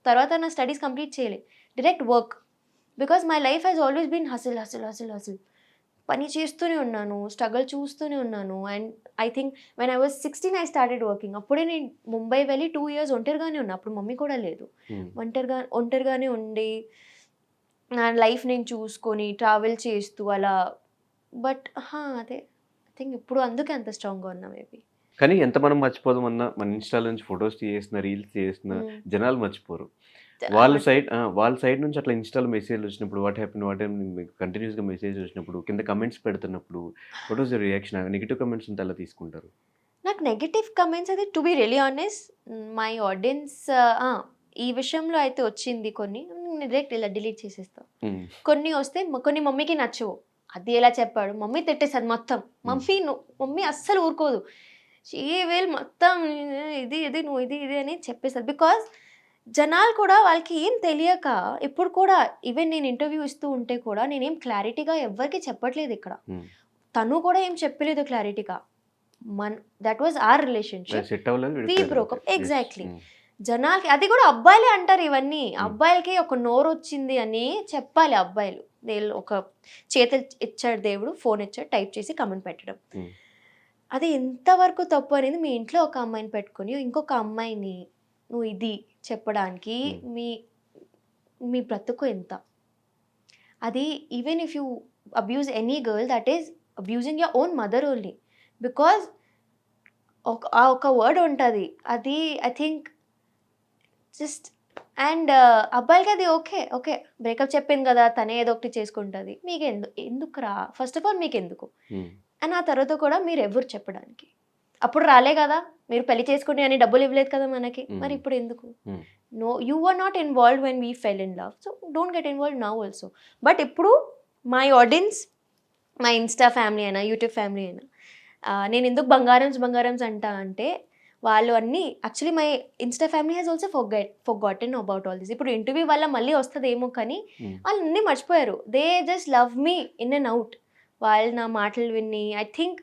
తర్వాత నా స్టడీస్ కంప్లీట్ చేయలే, direct work. Because my life has always been hustle hustle hustle hustle. పని చేస్తూనే ఉన్నాను, స్ట్రగుల్ చూస్తూనే ఉన్నాను. And I think when I was 16 I started working. అప్పుడే నేను ముంబై వెళ్ళి 2 years ఒంటరిగానే ఉన్నా. అప్పుడు మమ్మీ కూడా లేదు. ఒంటరిగానే ఉండి నా లైఫ్ నేను చూసుకొని ట్రావెల్ చేస్తూ అలా. బట్ అదే ఐ థింక్ ఇప్పుడు అందుకే అంత స్ట్రాంగ్గా ఉన్నా మేబీ. కానీ ఎంత మనం మర్చిపోదామన్నా, మన ఇన్స్టాల్ నుంచి ఫొటోస్ చేసిన, రీల్స్ చేసిన జనాలు మర్చిపోరు. వాళ్ళ సైడ్ నుంచి అట్లా ఇన్‌స్టా‌లో మెసేజ్‌లు వచ్చినప్పుడు వాట్ హ్యాపెన్ మీకు కంటిన్యూయస్‌గా మెసేజ్ వచ్చినప్పుడు, కింద కామెంట్స్ పెడుతున్నప్పుడు what was your reaction? Negative comments ఉంటే ఎలా తీసుకుంటారు? నాకు నెగెటివ్ కమెంట్స్ అయితే to be really honest my audience ఈ విషయంలో అయితే వచ్చింది కొన్ని. నేను డైరెక్ట్ ఇలా డిలీట్ చేసేస్తా. హ్మ్. కొన్ని వస్తే కొన్ని మమ్మీకి నచ్చవు. అది ఎలా చెప్పాడు? మమ్మీ తిట్టేస్తది మొత్తం. మమ్మీ అస్సలు ఊరుకోదు. షీ విల్ మొత్తం ఇది నువ్వు ఇది అని చెప్పేస్తది. బికాజ్ జనాలు కూడా వాళ్ళకి ఏం తెలియక ఇప్పుడు కూడా ఈవెన్ నేను ఇంటర్వ్యూ ఇస్తూ ఉంటే కూడా నేనేం క్లారిటీగా ఎవ్వరికీ చెప్పట్లేదు ఇక్కడ. హ్మ్. తను కూడా ఏం చెప్పలేదు క్లారిటీగా. That was our relationship. Set అవ్వలేదు వి విడిపోయారు బ్రోక్ అంతే. అప్. యెస్. ఎగ్జాక్ట్‌లీ. హ్మ్. జనాలకి అది కూడా అబ్బాయిలే అంటారు ఇవన్నీ. అబ్బాయిలకి ఒక నోరొచ్చింది అని చెప్పాలి అబ్బాయిలు. వీళ్ళు ఒక చేతులు ఇచ్చాడు దేవుడు, ఫోన్ ఇచ్చాడు, టైప్ చేసి కామెంట్ పెట్టడం. హ్మ్. అది ఎంతవరకు తప్పు అనేది మీ ఇంట్లో ఒక అమ్మాయిని పెట్టుకొని ఇంకొక అమ్మాయిని నువ్వు ఇది చెప్పడానికి మీ మీ బ్రతుకు ఎంత? అది even if you abuse any girl that is abusing your own mother only. Because ఒక వర్డ్ ఉంటుంది. అది ఐ థింక్ జస్ట్ అండ్ అబ్బాయిలకి అది ఓకే బ్రేకప్ చెప్పింది కదా తనే ఏదో ఒకటి చేసుకుంటుంది. మీకు ఎందుకురా? ఫస్ట్ ఆఫ్ ఆల్ మీకు ఎందుకు? హ్మ్. అండ్ ఆ తర్వాత కూడా మీరు ఎవరు చెప్పడానికి? అప్పుడు రాలే కదా, మీరు పెళ్లి చేసుకుని అని డబ్బులు ఇవ్వలేదు కదా మనకి. మరి ఇప్పుడు ఎందుకు? Hmm. No, you are not involved when we fell in love. So don't get involved now also. But ఇప్పుడు మై ఆడియన్స్, మా ఇన్స్టా ఫ్యామిలీ అయినా యూట్యూబ్ ఫ్యామిలీ అయినా నేను ఎందుకు బంగారమ్స్ అంటా అంటే వాళ్ళు అన్నీ actually my insta family has also forgotten about all this. ఇప్పుడు ఇంటర్వ్యూ వల్ల మళ్ళీ వస్తుందేమో కానీ వాళ్ళు అన్నీ మర్చిపోయారు. They just love me in and out. వాళ్ళు నా మాటలు విని ఐ థింక్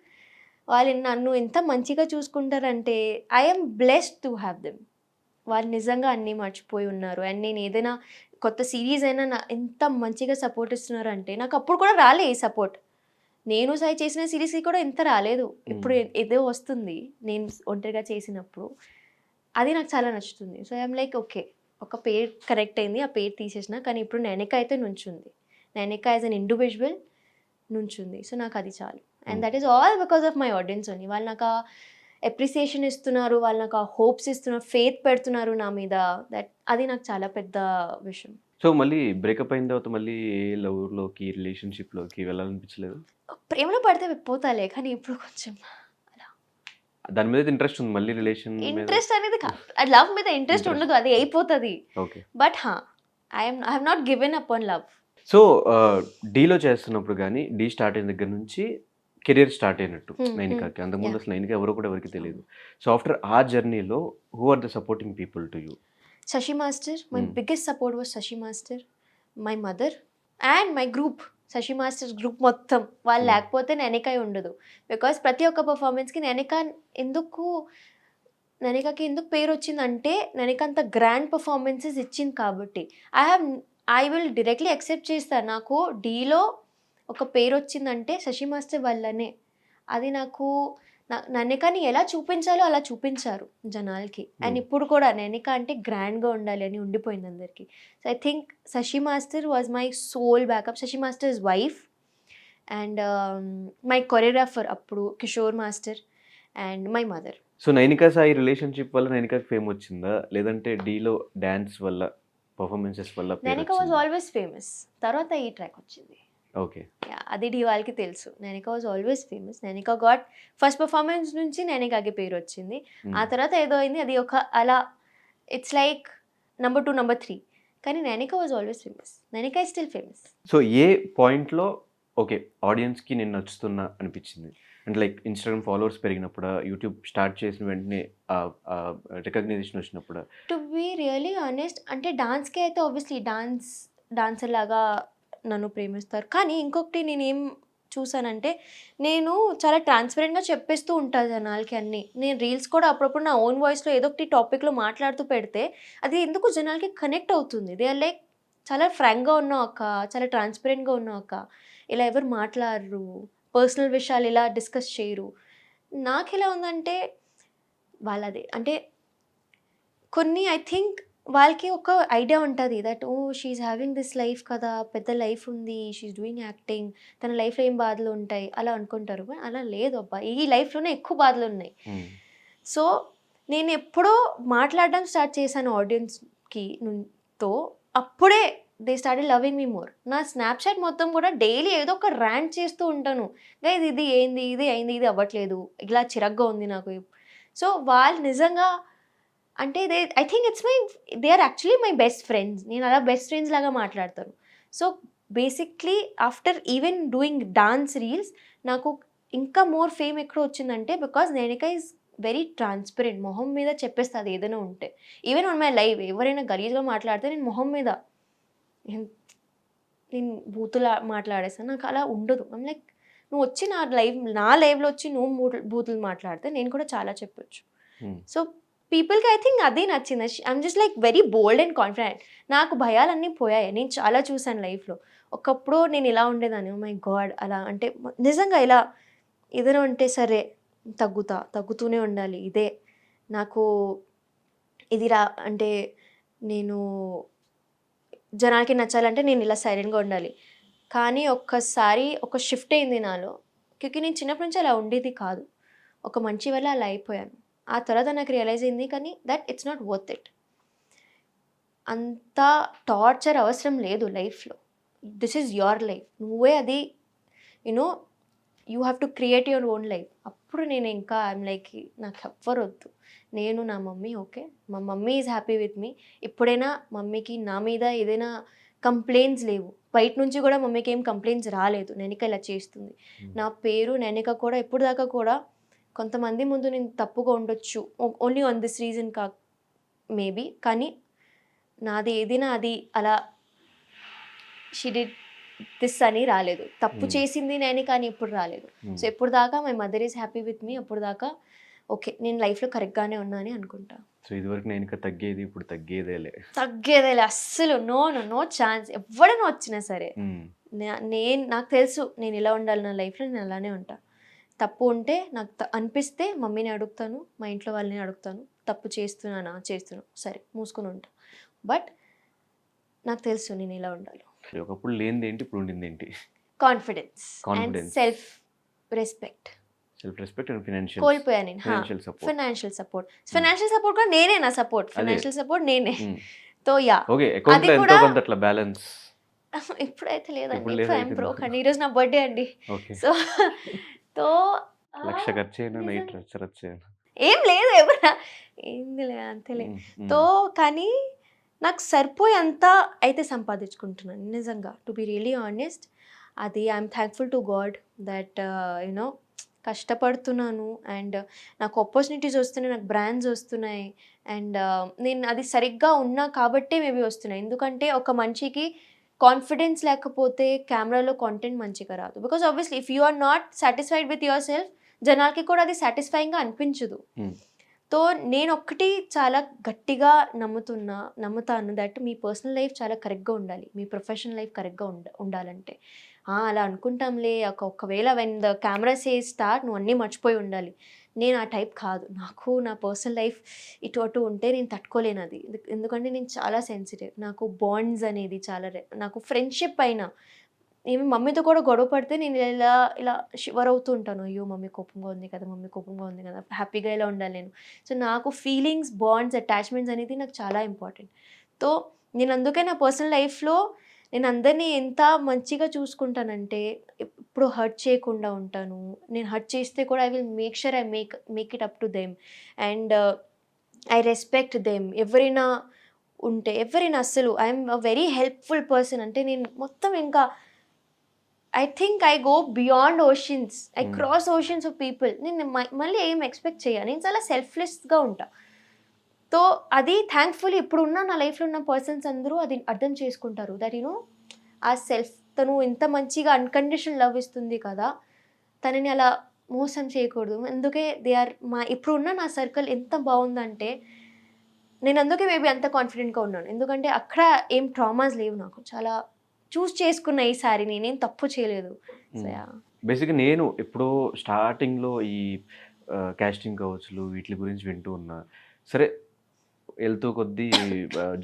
వాళ్ళు నన్ను ఎంత మంచిగా చూసుకుంటారంటే I'm blessed to have them. వాళ్ళు నిజంగా అన్నీ మర్చిపోయి ఉన్నారు. అండ్ నేను ఏదైనా కొత్త సిరీస్ అయినా ఎంత మంచిగా సపోర్ట్ ఇస్తున్నారంటే నాకు అప్పుడు కూడా రాలే ఈ సపోర్ట్. నేను సాయి చేసిన సిరీస్కి కూడా ఇంత రాలేదు. ఇప్పుడు ఏదో వస్తుంది నేను ఒంటరిగా చేసినప్పుడు. అది నాకు చాలా నచ్చుతుంది. సో ఐఎమ్ లైక్ ఓకే, ఒక పేరు కరెక్ట్ అయింది, ఆ పేరు తీసేసిన. కానీ ఇప్పుడు నైనిక అయితే నుంచుంది. నైనిక యాజ్ అన్ ఇండివిజువల్ నుంచుంది. సో నాకు అది చాలు. And that is all because of my audience only. వాళ్ళు నాకు అప్రిసియేషన్ ఇస్తున్నారు, వాళ్ళు నాకు హోప్స్ ఇస్తున్నారు, ఫెయిత్ పెడుతున్నారు నా మీద. అది నాకు చాలా పెద్ద విషయం. సో మళ్ళీ బ్రేకప్ అయిన తర్వాత మళ్ళీ ఏ లవ్‌లోకి, రిలేషన్‌షిప్‌లోకి వెళ్ళాలనిపించలేదు? ప్రేమలో పడితే పోతాలే, కానీ ఇప్పుడు కొంచెం అలా దాని మీద ఇంట్రెస్ట్ ఉంది మళ్ళీ రిలేషన్ మీద? ఇంట్రెస్ట్ అనేది లవ్ మీద ఇంట్రెస్ట్ ఉండదు, అది అయిపోతుంది. Okay. But I have not given up on love. So డీలో చేస్తున్నప్పుడు గానీ, డీ స్టార్ట్ అయిన దగ్గర నుంచి కెరియర్ స్టార్ట్ అయినట్టు నైనికాకి. అంతకుముందు అసలు నైనిక ఎవరో కూడా ఎవరికీ తెలీదు. సో ఆఫ్టర్ ఆ జర్నీలో who are the supporting people to you? Shashi master, my biggest support was Shashi master, my mother and my group. Shashi masters group మొత్తం వాళ్ళు లేకపోతే నైనిక ఉండదు. బికాస్ ప్రతి ఒక్క పర్ఫార్మెన్స్కి నైనికకి ఎందుకు పేరు వచ్చిందంటే నైనిక అంత గ్రాండ్ పర్ఫార్మెన్సెస్ ఇచ్చింది కాబట్టి. ఐ విల్ డైరెక్ట్లీ యాక్సెప్ట్ చేస్తాను. నాకు డీలో ఒక పేరు వచ్చిందంటే శశి మాస్టర్ వల్లనే. అది నాకు నైనికని ఎలా చూపించాలో అలా చూపించారు జనాలకి. అండ్ ఇప్పుడు కూడా నైనిక అంటే గ్రాండ్గా ఉండాలి అని ఉండిపోయింది అందరికీ. So I think Shashi master was my soul backup. Shashi masters wife and my choreographer అప్పుడు Kishore master and my mother. So Nainika Sai relationship వల్ల నైనికాకి ఫేమ్ వచ్చిందా? లేదంటే డీలో డాన్స్ వల్ల, పర్ఫార్మెన్సెస్ వల్ల పేరు నైనిక వాజ్ వచ్చిందా? Always famous. తర్వాత ఈ ట్రాక్ వచ్చింది. ఓకే. అది ఢీ వాళ్ళకి తెలుసు. Nainika was always famous. Nainika got first performance నుంచి నైనికాకి పేరు వచ్చింది. ఆ తర్వాత ఏదో అయింది, అది ఒక అలా ఇట్స్ లైక్ నెంబర్ 2, నెంబర్ 3. కానీ Nainika was always famous. Nainika is still famous. So ఏ పాయింట్‌లో ఓకే, ఆడియన్స్‌కి నేను నచ్చుతున్నా అనిపించింది? అంటే లైక్ ఇన్‌స్టాగ్రామ్ ఫాలోవర్స్ పెరిగినప్పుడా? యూట్యూబ్ స్టార్ట్ చేసిన వెంటనే రికగ్నిషన్ వచ్చినప్పుడా? టు బీ రియలీ ఆనెస్ట్ అంటే డాన్స్‌కి అయితే ఆబ్వియస్లీ డాన్సర్ లాగా నన్ను ప్రేమిస్తారు. కానీ ఇంకొకటి నేనేం చూసానంటే నేను చాలా ట్రాన్స్పరెంట్‌గా చెప్పేస్తూ ఉంటా జనాలకి అన్నీ. నేను రీల్స్ కూడా అప్పుడప్పుడు నా ఓన్ వాయిస్‌లో ఏదో ఒకటి టాపిక్‌లో మాట్లాడుతూ పెడితే అది ఎందుకు జనాలకి కనెక్ట్ అవుతుంది. దే ఆర్ లైక్ చాలా ఫ్రాంక్‌గా ఉన్నావు అక్క, చాలా ట్రాన్స్పరెంట్‌గా ఉన్నావు అక్క, ఇలా ఎవరు మాట్లాడరు, పర్సనల్ విషయాలు ఇలా డిస్కస్ చేయరు. నాకెలా ఉందంటే వాళ్ళది అంటే కొన్ని ఐ థింక్ వాళ్ళకి ఒక ఐడియా ఉంటుంది that oh she is having this life కదా, పెద్ద లైఫ్ ఉంది, షీ ఈజ్ డూయింగ్ యాక్టింగ్, తన లైఫ్లో ఏం బాధలు ఉంటాయి అలా అనుకుంటారు. అలా లేదు అబ్బా, ఈ లైఫ్లోనే ఎక్కువ బాధలు ఉన్నాయి. సో నేను ఎప్పుడో మాట్లాడడం స్టార్ట్ చేశాను ఆడియన్స్కి తో అప్పుడే they started loving me more. నా స్నాప్చాట్ మొత్తం కూడా డైలీ ఏదో ఒక ర్యాంట్ చేస్తూ ఉంటాను. గైస్ ఇది ఏంది, ఇది అయింది, ఇది అవ్వట్లేదు, ఇలా చిరగ్గా ఉంది నాకు. సో వాళ్ళు నిజంగా అంటే I think they are actually my best friends. నేను అలా బెస్ట్ ఫ్రెండ్స్ లాగా మాట్లాడతాను. So basically after even doing dance reels నాకు ఇంకా మోర్ ఫేమ్ ఎక్కడ వచ్చిందంటే because Nainika is very transparent. మొహం మీద చెప్పేస్తుంది ఏదైనా ఉంటే. ఈవెన్ ఆన్ మై లైవ్ ఎవరైనా గలీజ్గా మాట్లాడితే నేను మొహం మీద నేను బూతులు మాట్లాడేస్తాను. నాకు అలా ఉండదు. ఐమ్ లైక్ నువ్వు వచ్చి నా లైవ్లో వచ్చి నువ్వు బూతులు మాట్లాడితే నేను కూడా చాలా చెప్పొచ్చు. సో పీపుల్కి ఐ థింక్ అదే నచ్చింది. I'm just like very bold and confident. నాకు భయాలన్నీ పోయాయి. నేను చాలా చూసాను లైఫ్లో. ఒకప్పుడు నేను ఇలా ఉండేదాన్ని, మై గాడ్ అలా అంటే నిజంగా ఇలా ఏదైనా ఉంటే సరే తగ్గుతూనే ఉండాలి. ఇదే నాకు ఇది అంటే నేను జనాలకి నచ్చాలంటే నేను ఇలా సైలెంట్గా ఉండాలి. కానీ ఒక్కసారి ఒక షిఫ్ట్ అయింది నాలో. క్యూకి నేను చిన్నప్పటి నుంచి అలా ఉండేది కాదు. ఒక మంచి వల్ల అలా అయిపోయాను. ఆ తర్వాత నాకు రియలైజ్ అయింది కానీ that it's not worth it. అంత టార్చర్ అవసరం లేదు లైఫ్లో. This is your life. నువ్వే అది you know you have to create your own life. అప్పుడు నేను ఇంకా ఐఎమ్ లైక్ నాకు ఎవ్వరు వద్దు, నేను నా మమ్మీ ఓకే, మా మమ్మీ ఈజ్ హ్యాపీ విత్ మీ. ఎప్పుడైనా మమ్మీకి నా మీద ఏదైనా కంప్లైంట్స్ లేవు. బయట నుంచి కూడా మమ్మీకి ఏం కంప్లైంట్స్ రాలేదు నేనిక ఇలా చేస్తుంది. నా పేరు నేనిక కూడా ఇప్పుడు దాకా కూడా కొంతమంది ముందు నేను తప్పుగా ఉండొచ్చు, only on this reason maybe, కానీ నాది ఏదైనా అది అలా షీ డిడ్ దిస్ అని రాలేదు. తప్పు చేసింది నేను కానీ ఇప్పుడు రాలేదు. సో ఎప్పుడు దాకా my mother is happy with me, అప్పుడు దాకా ఓకే నేను లైఫ్లో కరెక్ట్గానే ఉన్నా అని అనుకుంటా. సో ఇదివరకు నేను ఇంకా తగ్గేది, ఇప్పుడు తగ్గేదేలే అస్సలు నో ఛాన్స్. ఎవడైనా వచ్చినా సరే నాకు తెలుసు నేను ఇలా ఉండాలి, నా లైఫ్లో నేను అలానే ఉంటా. తప్పు ఉంటే నాకు అనిపిస్తే మమ్మీని అడుగుతాను, మా ఇంట్లో వాళ్ళని అడుగుతాను. తప్పు చేస్తున్నాను సరే మూసుకొని ఉంటా. బట్ నాకు తెలుసు నేను ఇలా ఉండాలి. ఒకప్పుడు లేనిది ఏంటి, ఇప్పుడు ఉండింది ఏంటి? Confidence and self respect and కోల్పోయాను నేను. ఫైనాన్షియల్ సపోర్ట్ కూడా నేనే, నా ఫైనాన్షియల్ సపోర్ట్ నేనే. తో యా అది కూడా బ్యాలెన్స్ ఇప్పుడైతే లేదండి. ఇప్పుడు ఐఎమ్ బ్రోక్ అండి. ఈరోజు నా బర్త్డే అండి. సో తో లక్ష ఖర్చు ఏం లేదు, ఎవరా ఏంది లే అంతేలే. తో కానీ నాకు సరిపోయి అంతా అయితే సంపాదించుకుంటున్నాను నిజంగా, టు బి రియలీ ఆనెస్ట్. అది I'm thankful to God that you know కష్టపడుతున్నాను అండ్ నాకు ఆపర్చునిటీస్ వస్తున్నాయి, నాకు బ్రాండ్స్ వస్తున్నాయి అండ్ నేను అది సరిగ్గా ఉన్నా కాబట్టే మేబీ వస్తున్నాయి. ఎందుకంటే ఒక మనిషికి కాన్ఫిడెన్స్ లేకపోతే కెమెరాలో కాంటెంట్ మంచిగా రాదు. Because obviously if you are not satisfied with yourself, జనాలకి కూడా అది సాటిస్ఫైయింగ్గా అనిపించదు. సో నేను ఒక్కటి చాలా గట్టిగా నమ్ముతాను దట్ మీ పర్సనల్ లైఫ్ చాలా కరెక్ట్గా ఉండాలి, మీ ప్రొఫెషనల్ లైఫ్ కరెక్ట్గా ఉండాలంటే అలా అనుకుంటాంలే ఒకవేళ when the camera says start నువ్వు అన్నీ మర్చిపోయి ఉండాలి. నేను ఆ టైప్ కాదు. నాకు నా పర్సనల్ లైఫ్ ఇటు ఉంటే నేను తట్టుకోలేను అది. ఎందుకంటే నేను చాలా సెన్సిటివ్. నాకు బాండ్స్ అనేది చాలా నాకు ఫ్రెండ్షిప్ అయినా ఏమి మమ్మీతో కూడా గొడవ పడితే నేను ఇలా షివర్ అవుతూ ఉంటాను. అయ్యో మమ్మీ కోపంగా ఉంది కదా, హ్యాపీగా ఇలా ఉండాలి నేను. సో నాకు ఫీలింగ్స్, బాండ్స్, అటాచ్మెంట్స్ అనేది నాకు చాలా ఇంపార్టెంట్. సో నేను అందుకే నా పర్సనల్ లైఫ్లో నేను అందరినీ ఎంత మంచిగా చూసుకుంటానంటే ఇప్పుడు హర్ట్ చేయకుండా ఉంటాను. నేను హర్ట్ చేస్తే కూడా I will make sure I make it up to them and I respect them. ఎవరైనా అస్సలు I'm a very helpful person. అంటే నేను మొత్తం ఇంకా I think I go beyond oceans, I cross oceans of people. నేను మళ్ళీ ఏం ఎక్స్పెక్ట్ చేయాలి, నేను చాలా సెల్ఫ్లెస్గా ఉంటా. సో అది థ్యాంక్ఫుల్లీ ఇప్పుడున్న నా లైఫ్లో ఉన్న పర్సన్స్ అందరూ అది అర్థం చేసుకుంటారు. దట్ యూనో ఆ సెల్ఫ్ తను ఇంత మంచిగా అన్కండిషనల్ లవ్ ఇస్తుంది కదా, తనని అలా మోసం చేయకూడదు. అందుకే ఇప్పుడున్న నా సర్కిల్ ఎంత బాగుందంటే నేను అందుకే మేబీ అంత కాన్ఫిడెంట్గా ఉన్నాను. ఎందుకంటే అక్కడ ఏం ట్రామాస్ లేవు, నాకు చాలా చూస్ చేసుకున్న ఈసారి నేనేం తప్పు చేయలేదు. బేసిక్గా నేను ఎప్పుడో స్టార్టింగ్లో ఈ కాస్టింగ్ కౌచ్లు వీటి గురించి వింటూ ఉన్నా. సరే వెళ్తూ కొద్దీ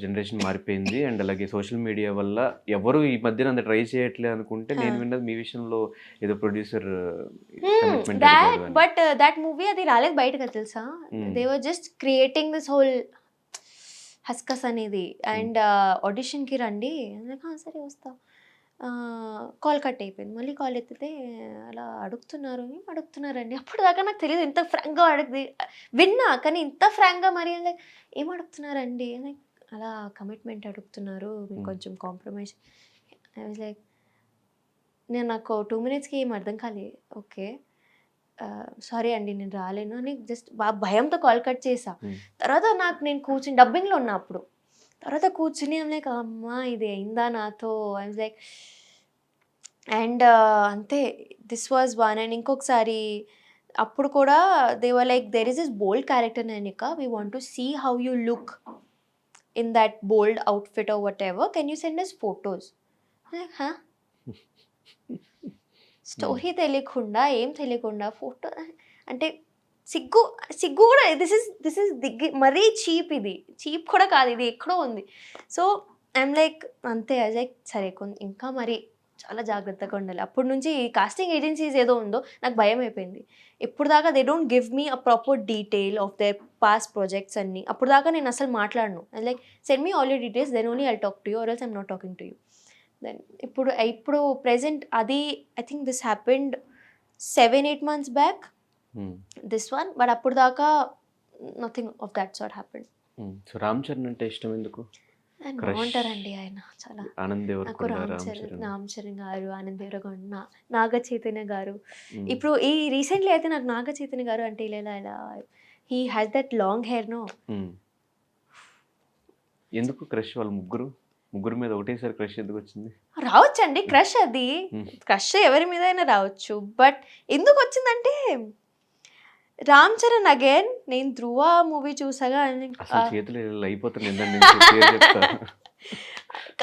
జనరేషన్ మారిపోయింది అండ్ అలాగే సోషల్ మీడియా వల్ల ఎవరు ఈ మధ్యన అంత ట్రై చేయట్లే అనుకుంటే నేను విన్నది మీ విషయంలో ఏదో ప్రొడ్యూసర్ బట్ దట్ మూవీ అది రాలేదు బయటకు తెలుసా. They were just creating this whole ruckus అనేది అండ్ ఆడిషన్కి రండి నాకు సరే వస్తా కాల్ కట్ అయిపోయింది మళ్ళీ కాల్ ఎత్తితే అలా అడుగుతున్నారు ఏం అడుగుతున్నారండి అప్పుడు దాకా నాకు తెలియదు ఇంత ఫ్రాంక్గా అడుగుది విన్నా కానీ ఇంత ఫ్రాంక్గా మరి లైక్ ఏం అడుగుతున్నారండి లైక్ అలా కమిట్మెంట్ అడుగుతున్నారు మీకు కొంచెం కాంప్రమైజ్ ఐ వాజ్ లైక్ నాకు 2 minutesకి ఏం అర్థం కాలేదు ఓకే సారీ అండి నేను రాలేను అని జస్ట్ భయంతో కాల్ కట్ చేసా తర్వాత నేను కూర్చుని డబ్బింగ్లో ఉన్నా అప్పుడు తర్వాత కూర్చుని లైక్ అమ్మా ఇది అయిందా నాతో ఐ వాజ్ లైక్ అండ్ అంతే దిస్ వాజ్ వన్ అండ్ ఇంకొకసారి అప్పుడు కూడా they were like there is is bold character Nainika we want to see how you look in that bold outfit or whatever can you send us photos story తెలియకుండా ఏం తెలియకుండా photo అంటే సిగ్గు సిగ్గు కూడా దిస్ ఇస్ మరీ cheap ఇది cheap కూడా కాదు ఇది ఎక్కడో ఉంది సో ఐఎమ్ లైక్ అంతే లైక్ సరే ఇంకా మరి చాలా జాగ్రత్తగా ఉండాలి అప్పటి నుంచి కాస్టింగ్ ఏజెన్సీస్ ఏదో ఉందో నాకు భయం అయిపోయింది ఇప్పుడు దాకా they don't give me a proper detail of their past projects అన్ని అప్పుడు దాకా నేను అసలు మాట్లాడను like send me all your details then only I talk to you or else I'm not talking to you then ఇప్పుడు present అది I think this happened 7-8 months back this one but అప్పుడు దాకా nothing of that sort happened so Ram Charan అంటే ఇష్టం ఎందుకు బాగుంటారండి ఆయన చాలా ఆనంద్ నాకు రామ్ చరణ్ గారు ఆనంద్ దేవరకొండ నాగ చైతన్య గారు ఇప్పుడు ఈ రీసెంట్లీ అయితే నాకు నాగ చైతన్య గారు అంటే ఇలా he has that long hair no ఎందుకు క్రష్ వాళ్ళు ముగ్గురు మీద ఒకటేసారి క్రష్ ఎందుకు వచ్చింది రావచ్చండి క్రష్ అది క్రష్ ఎవరి మీద అయినా రావచ్చు బట్ ఎందుకు వచ్చిందంటే రామ్ చరణ్ అగైన్ నేను ధ్రువ మూవీ చూసాగా చేతులు అయిపోతుంది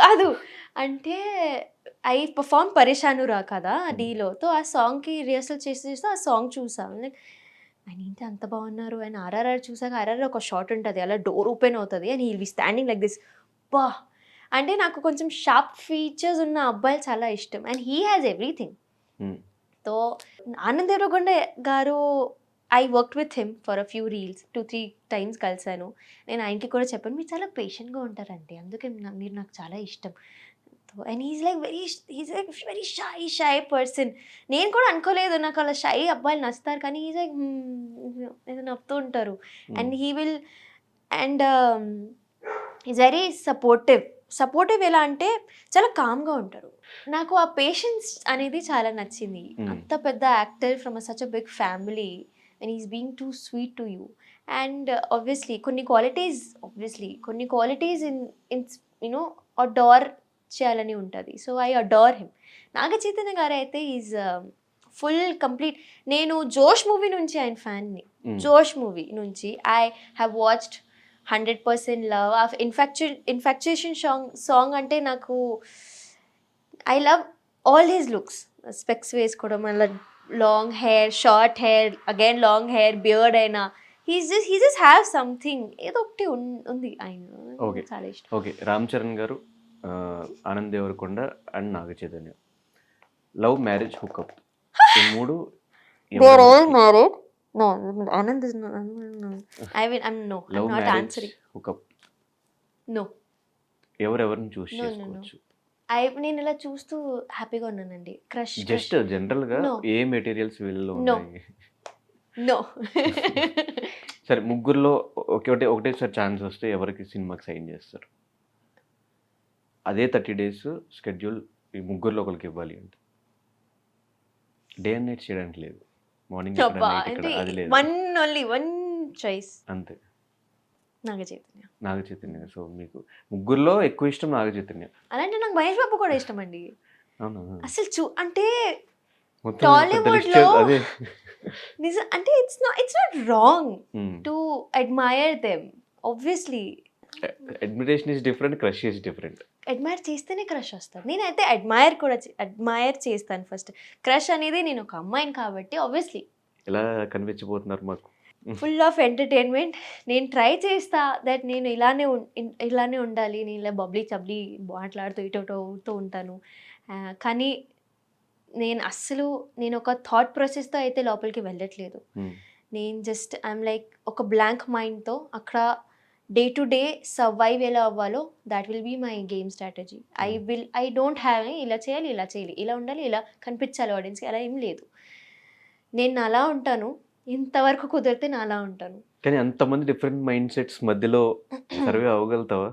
కాదు అంటే ఐ పర్ఫార్మ్ పరేషానురా కదా డీలో ఆ సాంగ్కి రిహర్సల్ చేసి ఆ సాంగ్ చూసాను లైక్ ఆయన ఏంటి అంత బాగున్నారు ఆయన ఆర్ఆర్ఆర్ చూసాక ఆర్ఆర్ఆర్ ఒక షాట్ ఉంటుంది అలా డోర్ ఓపెన్ అవుతుంది and he be standing like this బా అంటే నాకు కొంచెం షార్ప్ ఫీచర్స్ ఉన్న అబ్బాయిలు చాలా ఇష్టం and he has everything so Anand Devarakonda garu I worked with him for a few reels 2-3 times కలిసాను నేను ఆయనకి కూడా చెప్పాను మీరు చాలా పేషెంట్గా ఉంటారండి అందుకే మీరు నాకు చాలా ఇష్టం and he's like very shy person నేను కూడా అనుకోలేదు నాకు అలా షై అబ్బాయిలు నచ్చుతారు కానీ హీస్ లైక్ ఏదో నవ్వుతూ ఉంటారు and he will and is very supportive ఎలా అంటే చాలా కామ్గా ఉంటారు నాకు ఆ పేషెన్స్ అనేది చాలా నచ్చింది అంత పెద్ద actor from such a big family and is being too sweet to you and obviously కొన్ని క్వాలిటీస్ ఇన్ యూనో అడార్ చేయాలని ఉంటుంది so I adore him Naga Chaitanya garu అయితే ఈజ్ ఫుల్ కంప్లీట్ నేను జోష్ మూవీ నుంచి ఆయన ఫ్యాన్ని జోష్ మూవీ నుంచి I have watched 100% love of infatuation song అంటే నాకు I love all his looks specs వేసుకోవడం అలా long hair short hair again long hair beard అయినా హీ జస్ట్ హ్యావ్ సంథింగ్ ఏదో ఒకటి ఉంది ఆయన చాలా ఇష్టం okay Ram Charan garu Anand Deverakonda and Naga Chaitanya love marriage hookup ఈ మూడు they are all married no Anand is no I'm not answering hookup no ఎవరెవరిని చూస్ చేసుకోవచ్చు నేను ఇలా చూస్తూ హ్యాపీగా ఉన్నానండి క్రష్ జస్ట్ జనరల్ గా ఏ మెటీరియల్స్ వీళ్ళలో ఉన్నాయి నో సరే ముగ్గురులో ఒకటేసారి ఛాన్స్ వస్తే ఎవరికి సినిమాకి సైన్ చేస్తారు అదే 30 days షెడ్యూల్ ఈ ముగ్గురులో ఒకరికి ఇవ్వాలి అంటే డే అండ్ నైట్ చేయడానికి లేదు మార్నింగ్ అది లేదు వన్ చాయిస్ అంతే నాగ చైతన్య సో మీకు ముగ్గురులో ఎక్కువ ఇష్టం నాగ చైతన్య అలాంటి నాకు మహేష్ బాబు కూడా ఇష్టం అండి అవునా అసలు అంటే టాలీవుడ్ లో నిజం అంటే it's not wrong to admire them obviously admiration is different crush is different admire చేస్తేనే క్రష్ వస్తుంది నేనైతే అడ్మైర్ చేస్తాను ఫస్ట్ క్రష్ అనేది నేను ఒక అమ్మాయిని కాబట్టి ఆబ్వియస్లీ ఎలా కనిపించబోతున్నారు మాకు ఫుల్ ఆఫ్ ఎంటర్టైన్మెంట్ నేను ట్రై చేస్తా దట్ నేను ఇలానే ఉండాలి నేను ఇలా బబ్లీ చబ్లీ మాట్లాడుతూ ఇటో ఉంటాను కానీ నేను ఒక థాట్ ప్రాసెస్తో అయితే లోపలికి వెళ్ళట్లేదు నేను జస్ట్ ఐఎమ్ లైక్ ఒక బ్లాంక్ మైండ్తో అక్కడ డే టు డే సర్వైవ్ ఎలా అవ్వాలో that will be my game strategy. I don't have ఇలా చేయాలి ఇలా ఉండాలి, ఇలా కనిపించాలి ఆడియన్స్కి, అలా ఏం లేదు. నేను అలా ఉంటాను, ఇంతవరకు కుదిరితే నా అలా ఉంటాను. కానీ అంతమంది డిఫరెంట్ మైండ్ సెట్స్ మధ్యలో సర్వే అవ్వగలుగుతావా?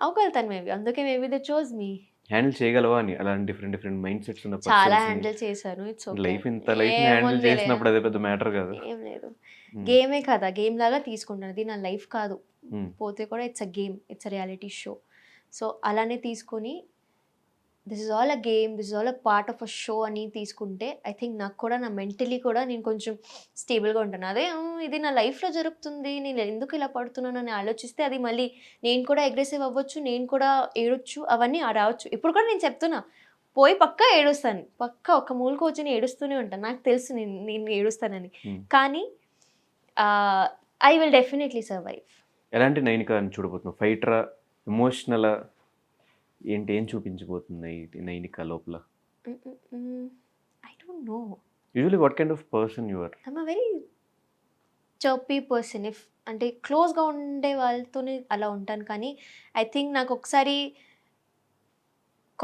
అవగలుగుతాను మేబీ, అందుకే maybe they chose me. Handle చేయగలవా అని అలాంటి డిఫరెంట్ డిఫరెంట్ మైండ్ సెట్స్ ఉన్న చాలా హ్యాండిల్ చేశాను. ఇట్స్ లైఫ్ హ్యాండిల్ చేసినప్పుడు అదే పెద్ద మ్యాటర్ కాదు. ఏం లేదు, గేమే కదా, గేమ్ లాగా తీసుకుంటాను. అది నా లైఫ్ కాదు, పోతే కూడా it's a game, it's a reality show. So అలానే తీసుకొని this is all a game, this is all a part of a show అని తీసుకుంటే ఐ థింక్ నాకు కూడా నా మెంటలీ కూడా నేను కొంచెం స్టేబుల్గా ఉంటాను. అదే ఇది నా లైఫ్లో జరుగుతుంది, నేను ఎందుకు ఇలా పడుతున్నాను అని ఆలోచిస్తే అది మళ్ళీ నేను కూడా అగ్రెసివ్ అవ్వచ్చు, నేను కూడా ఏడొచ్చు, అవన్నీ రావచ్చు. ఇప్పుడు కూడా నేను చెప్తున్నా, పోయి పక్కా ఏడుస్తాను, పక్కా ఒక మూలకు వచ్చి ఏడుస్తూనే ఉంటాను. నాకు తెలుసు నేను ఏడుస్తానని, కానీ ఐ విల్ డెఫినెట్లీ సర్వైవ్. ఎలాంటి నైనిక అని చూడబోతున్నావు? ఫైటరా, ఎమోషనలా, ఏంటి, ఏం చూపించబోతుంది నైనిక లోపల? I don't know. Usually what kind of person you are? I'm a very chirpy person. If అంటే క్లోజ్గా ఉండే వాళ్ళతోనే అలా ఉంటాను, కానీ ఐ థింక్ నాకు ఒకసారి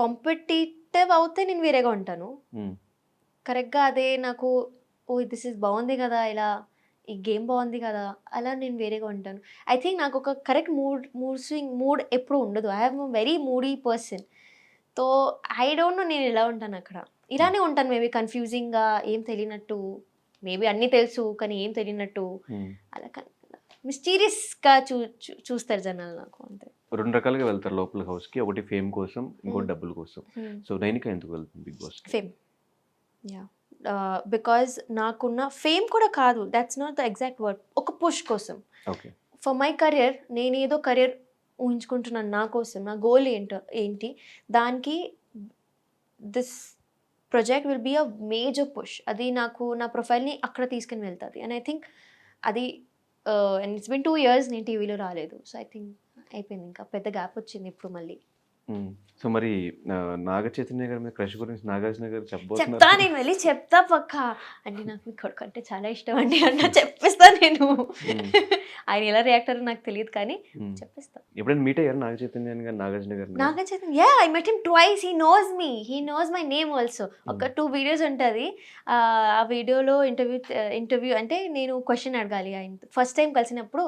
కాంపిటేటివ్ అవుతే నేను వేరేగా ఉంటాను. కరెక్ట్గా అదే నాకు దిస్ ఇస్ బాగుంది కదా, ఇలా ఈ గేమ్ బాగుంది కదా, అలా నేను వేరేగా ఉంటాను. ఐ థింక్ నాకు ఒక కరెక్ట్ మూడ్ ఎప్పుడు ఉండదు. I have very moody person. So I don't no నేను ఎలా ఉంటాను అక్కడ. ఇలానే ఉంటాను మేబీ, కన్ఫ్యూజింగ్గా, ఏం తెలియనట్టు, మేబీ అన్నీ తెలుసు కానీ ఏం తెలియనట్టు, అలా మిస్టీరియస్గా చూస్తారు జనాలు నాకు, అంతే. రెండు రకాలుగా వెళ్తారు లోపల హౌస్కి, ఒకటి ఫేమ్ కోసం, ఇంకోటి డబ్బుల కోసం. సో నైనిక ఎందుకు వెళ్తుంది Bigg Boss? Fame, ya. Because నాకున్న ఫేమ్ కూడా కాదు, that's not the exact word, ఒక పుష్ కోసం, ఓకే, ఫర్ మై కెరియర్. నేను ఏదో కెరియర్ ఊహించుకుంటున్నాను నా కోసం, నా గోల్ ఏంటి దానికి this project will be a major push. అది నాకు నా ప్రొఫైల్ని అక్కడ తీసుకుని వెళ్తుంది. అండ్ ఐ థింక్ అది అండ్ ఇట్స్ బిన్ 2 years నేను టీవీలో రాలేదు. సో ఐ థింక్ అయిపోయింది, ఇంకా పెద్ద గ్యాప్ వచ్చింది ఇప్పుడు మళ్ళీ. సో మరి నాగ చైతన్య గారి మీద క్రష్ గురించి నాగార్జున గారు చెప్తా, నేను వెళ్ళి చెప్తా పక్కా. అంటే నాకు మీ కొడుకు అంటే చాలా ఇష్టం అండి అన్న చెప్పేస్తా నేను. ఆయన ఎలా రియాక్ట్ అయ్యారో నాకు తెలియదు కానీ చెప్పేస్తా. ఎప్పుడైనా మీట్ అయ్యారు నాగ Chaitanya garu, Nagarjuna garu? Naga Chaitanya, I met him twice. He knows me, he knows my name also. ఒక 2 videos ఉంటుంది. ఆ వీడియోలో ఇంటర్వ్యూ అంటే నేను క్వశ్చన్ అడగాలి. ఆయన ఫస్ట్ టైం కలిసినప్పుడు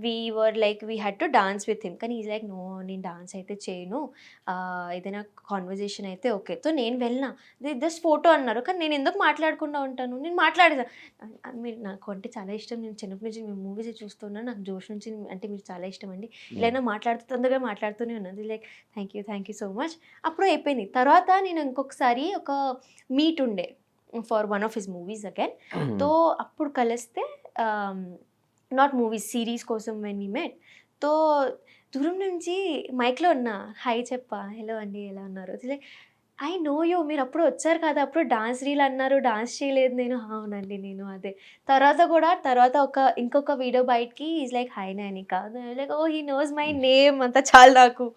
we had to dance with him, కానీ ఈజ్ లైక్, నో నేను డాన్స్ అయితే చేయను, ఏదైనా కాన్వర్జేషన్ అయితే ఓకే. సో నేను వెళ్ళినా, జస్ట్ ఫోటో అన్నారు, కానీ నేను ఎందుకు మాట్లాడకుండా ఉంటాను, నేను మాట్లాడేదా. మీరు నాకు అంటే చాలా ఇష్టం, నేను చిన్నప్పటి నుంచి మేము మూవీస్ చూస్తున్నాను, నాకు జోష్ నుంచి అంటే మీరు చాలా ఇష్టం అండి, ఇలా తొందరగా మాట్లాడుతూనే ఉన్నది. Like thank you so much. అప్పుడు అయిపోయింది. తర్వాత నేను ఇంకొకసారి ఒక మీట్ ఉండే for one of his movies again. So అప్పుడు కలిస్తే, నాట్ మూవీస్, సిరీస్ కోసం వెన్ వీ మెట్. తో దూరం నుంచి మైక్లో ఉన్నా, హాయ్ చెప్పా, హలో అండి ఎలా ఉన్నారు, లైక్ ఐ నో యూ, మీరు అప్పుడు వచ్చారు కదా, అప్పుడు డాన్స్ రీల్ అన్నారు, డాన్స్ చేయలేదు నేను. అవునండి నేను అదే. తర్వాత ఇంకొక వీడియో బయటకి is like, hi Nainika, like oh he knows my name, అంతా చాలు నాకు.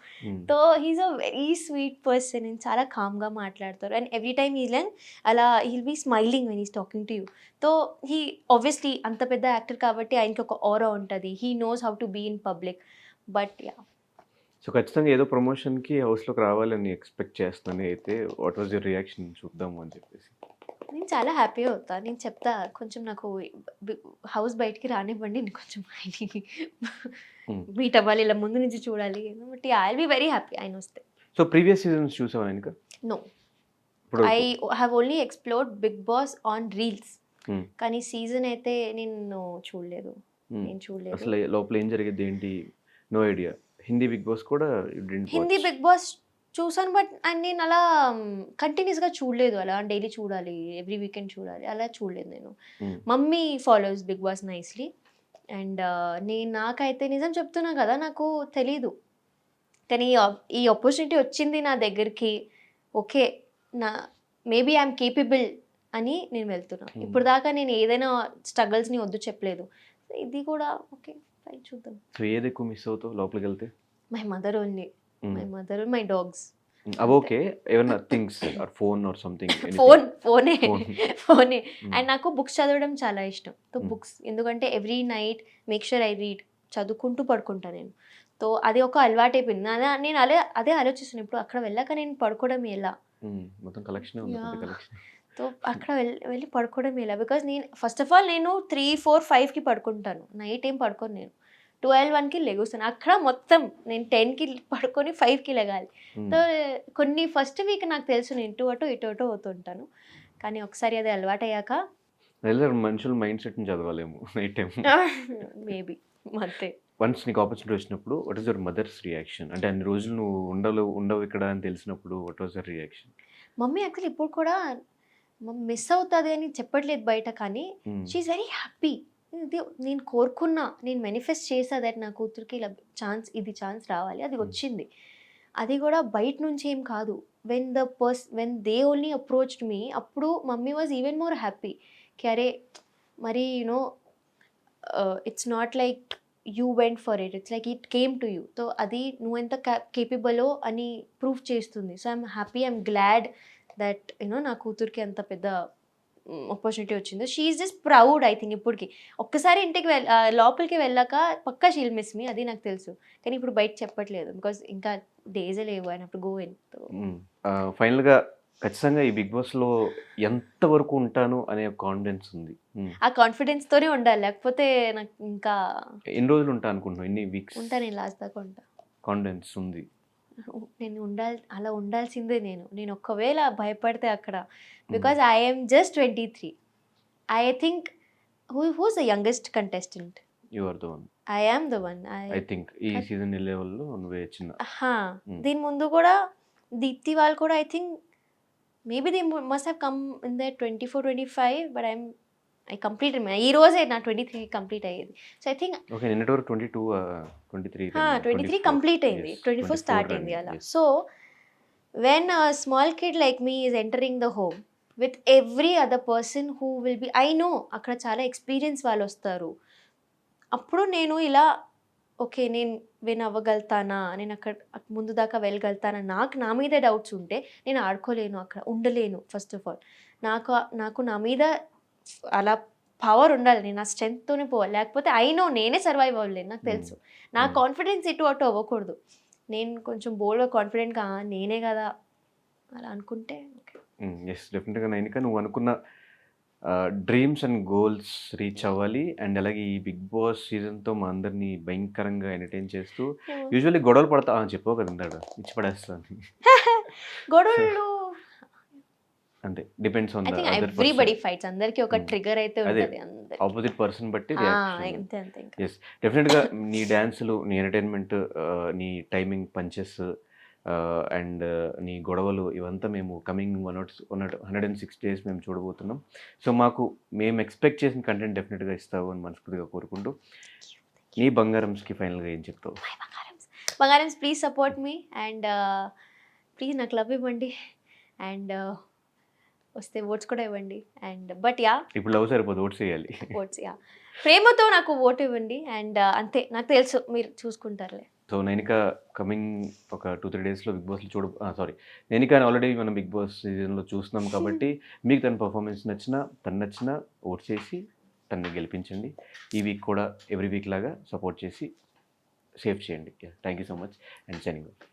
So he's a very sweet person, నేను చాలా కామ్గా మాట్లాడతారు. And every time he like అలా he'll be smiling when is talking to you. So he obviously అంత పెద్ద యాక్టర్ కాబట్టి ఆయనకి ఒక ఆరా ఉంటుంది. He knows how to be in public. But yeah, so ఖచ్చితంగా ఏదో ప్రమోషన్కి హౌస్లోకి రావాలని ఎక్స్పెక్ట్ చేస్తాను. అయితే వాట్ వాజ్ యువర్ రియాక్షన్ చూద్దాము అని చెప్పేసి? నేను చాలా హ్యాపీగా అవుతాను. నేను చెప్తా, కొంచెం నాకు హౌస్ బయటికి రానివ్వండి, నేను కొంచెం మీట్ అవ్వాలి, ఇలా ముందు నుంచి చూడాలి. But I will be very happy ఆయన వస్తే. సో ప్రీవియస్ సీజన్స్ చూసావా ఇంకా? No, I have only explored Bigg Boss on reels, కానీ సీజన్ అయితే నేను చూడలేదు. అసలు లోపల ఏం జరిగేది ఏంటి? No idea. Hindi Bigg Boss కూడా హిందీ బిగ్ బాస్ చూసాను, బట్ నేను అలా కంటిన్యూస్గా చూడలేదు. అలా డైలీ చూడాలి, ఎవ్రీ వీకెండ్ చూడాలి, అలా చూడలేదు నేను. Mummy follows Bigg Boss nicely. And నాకైతే నిజం చెప్తున్నా కదా, నాకు తెలీదు, కానీ ఈ ఆపర్చునిటీ వచ్చింది నా దగ్గరికి. ఓకే, మేబీ ఐఎమ్ కేపబుల్ అని నేను వెళ్తున్నా. ఇప్పుడు దాకా నేను ఏదైనా స్ట్రగల్స్ని వద్దు చెప్పలేదు. ఇది కూడా ఓకే, చూద్దాం. సో ఏది ఎక్కువ మిస్ అవుతావు లోపలికి వెళ్తే? My mother only, my mother, my dogs. Okay, ఏమన్నా things or phone or something? ఫోనే. అండ్ నాకు బుక్స్ చదవడం చాలా ఇష్టం. సో బుక్స్, ఎందుకంటే every night make sure I read చదువుకుంటూ పడుకుంటా నేను. సో అది ఒక అలవాటు అయిపోయింది. నేను అదే ఆలోచిస్తున్నాను ఇప్పుడు అక్కడ వెళ్ళాక నేను పడుకోవడం ఎలా? మొత్తం కలెక్షనే ఉంది, పెద్ద యాహ్! కలెక్షన్. సో అక్కడ వెళ్ళి పడుకోవడం ఎలా? బికాజ్ నేను ఫస్ట్ ఆఫ్ ఆల్ నేను 3, 4, 5కి పడుకుంటాను. నైట్ ఏం పడుకోను నేను. 12, 1కి లెగుస్తాను. అక్కడ మొత్తం నేను 10కి పడుకొని 5కి లెగాలి. సో కొన్ని ఫస్ట్ వీక్ నాకు తెలుసు నేను ఇటు అటు అవుతుంటాను. కానీ ఒకసారి అది అలవాటయ్యాక మనుషుల మైండ్ సెట్ని చదవాలేమో నైట్ టైం. మేబీ అంతే. వన్స్ నీకు ఆపర్చునిటీ వచ్చినప్పుడు what is your mother's reaction? అంటే అన్ని రోజులు నువ్వు ఉండవు ఇక్కడ అని తెలిసినప్పుడు what was your reaction? Mummy actually ఇప్పుడు కూడా మిస్ అవుతుంది అని చెప్పట్లేదు బయట, కానీ షీ ఈస్ వెరీ హ్యాపీ. ఇది నేను కోరుకున్నా, నేను మేనిఫెస్ట్ చేసా దట్ నా కూతురికి ఇలా ఛాన్స్ రావాలి, అది వచ్చింది. అది కూడా బయట నుంచి ఏం కాదు. When they only approached me, అప్పుడు mummy was even more happy. అరే మరి you know it's not like you went for it's like it came to you. So అది నువ్వెంత కేపబులో అని ప్రూవ్ చేస్తుంది. So I'm happy, I'm glad that you know నా కూతురికి అంత పెద్ద ఆపర్చునిటీ వచ్చిందో. She is just proud I think. ఇప్పటికి ఒక్కసారి ఇంటికి లోపలికి వెళ్ళాక పక్కా షీల్ మిస్ మీ, అది నాకు తెలుసు. కానీ ఇప్పుడు బయట చెప్పట్లేదు బికాజ్ ఇంకా డేసే లేవు ఆయన అప్పుడు గోవెన్. ఫైనల్గా ఖచ్చితంగా ఈ బిగ్ బాస్లో ఎంతవరకు ఉంటాను అనే కాన్ఫిడెన్స్ ఉంది? ఆ కాన్ఫిడెన్స్తోనే ఉండాలి, లేకపోతే నాకు ఇంకా ఎన్ని రోజులు ఉంటా అనుకుంటున్నావు? ఎన్ని వీక్స్ ఉంటా? నేను లాస్ట్ దాకా ఉంటా. కాన్ఫిడెన్స్ ఉంది? నేను అలా ఉండాల్సిందే. నేను ఒకవేళ భయపడితే అక్కడ, because I'm just 23. I think who's the youngest contestant? You are the one. I am the one. I think ఈ సీజన్ లెవెల్లో నువ్వే చిన్న. దీని ముందు కూడా దీప్తి వాళ్ళు కూడా I think maybe they must have come in the 24, 25, but I completed ఈ రోజే నా 23 కంప్లీట్ అయ్యేది. సో ఐ థింక్ ఓకే, నిన్నటి వరకు 22, 23 కంప్లీట్ అయింది, 24 స్టార్ట్ అయింది అలా. So when a small kid like me is entering the home with every other person who will be, I know అక్కడ చాలా ఎక్స్పీరియన్స్ వాళ్ళు వస్తారు. అప్పుడు నేను ఇలా ఓకే నేను విన్ అవ్వగలుగుతానా, నేను అక్కడ ముందు దాకా వెళ్ళగలుగుతానా, నా మీద డౌట్స్ ఉంటే నేను ఆడుకోలేను, అక్కడ ఉండలేను. ఫస్ట్ ఆఫ్ ఆల్ నాకు నా మీద అలా పవర్ ఉండాలి, నేను నా స్ట్రెంగ్త్తోనే పోవాలి. లేకపోతే నేనే సర్వైవ్ అవ్వలేను, నాకు తెలుసు. నా కాన్ఫిడెన్స్ ఇటు అటు అవ్వకూడదు. నేను కొంచెం బోల్డ్గా కాన్ఫిడెంట్గా నేనే కదా అలా అనుకుంటే ఎస్ డెఫినెట్గా నైనిక నువ్వు అనుకున్న డ్రీమ్స్ అండ్ గోల్స్ రీచ్ అవ్వాలి. అండ్ అలాగే ఈ బిగ్ బాస్ సీజన్తో మా అందరినీ భయంకరంగా ఎంటర్టైన్ చేస్తూ యూజువల్లీ గొడవలు పడతా చెప్పావు కదా ఇందాక, ఇచ్చి పడేస్తాను. గొడవలు అంటే డిపెండ్స్ ఆన్ ఎవ్రీబడి ఫైట్స్, అందరికి ఒక ట్రిగర్ అయితే ఉంటుంది ఆపోజిట్ పర్సన్ బట్టి. అంతే. ఎస్ డెఫినెట్గా నీ డ్యాన్సులు, నీ ఎంటర్టైన్మెంట్, నీ టైమింగ్ పంచెస్ అండ్ నీ గొడవలు ఇవంతా మేము కమింగ్ 106 days మేము చూడబోతున్నాం. సో మేము ఎక్స్పెక్ట్ చేసిన కంటెంట్ డెఫినెట్గా ఇస్తావు అని మనస్ఫూర్తిగా కోరుకుంటూ, నీ బంగారంస్కి ఫైనల్గా ఏం చెప్తావు? బంగారమ్స్ please support me and please నాకు లవ్ ఇవ్వండి అండ్ వస్తే ఓట్స్ కూడా ఇవ్వండి. అండ్ బట్ ఇప్పుడు లవ్ సరిపోదు, ఓట్స్ వేయాలి. ఓట్స్ ప్రేమతో నాకు ఓటు ఇవ్వండి అండ్ అంతే, నాకు తెలుసు మీరు చూసుకుంటారులే. సో నైనిక కమింగ్ ఒక 2-3 daysలో బిగ్ బాస్లో నైనిక ఆల్రెడీ మనం బిగ్ బాస్ సీజన్లో చూస్తున్నాం కాబట్టి మీకు తన పర్ఫార్మెన్స్ నచ్చినా ఓట్ చేసి తనని గెలిపించండి. ఈ వీక్ కూడా ఎవ్రీ వీక్ లాగా సపోర్ట్ చేసి సేవ్ చేయండి. Thank you so much and signing off.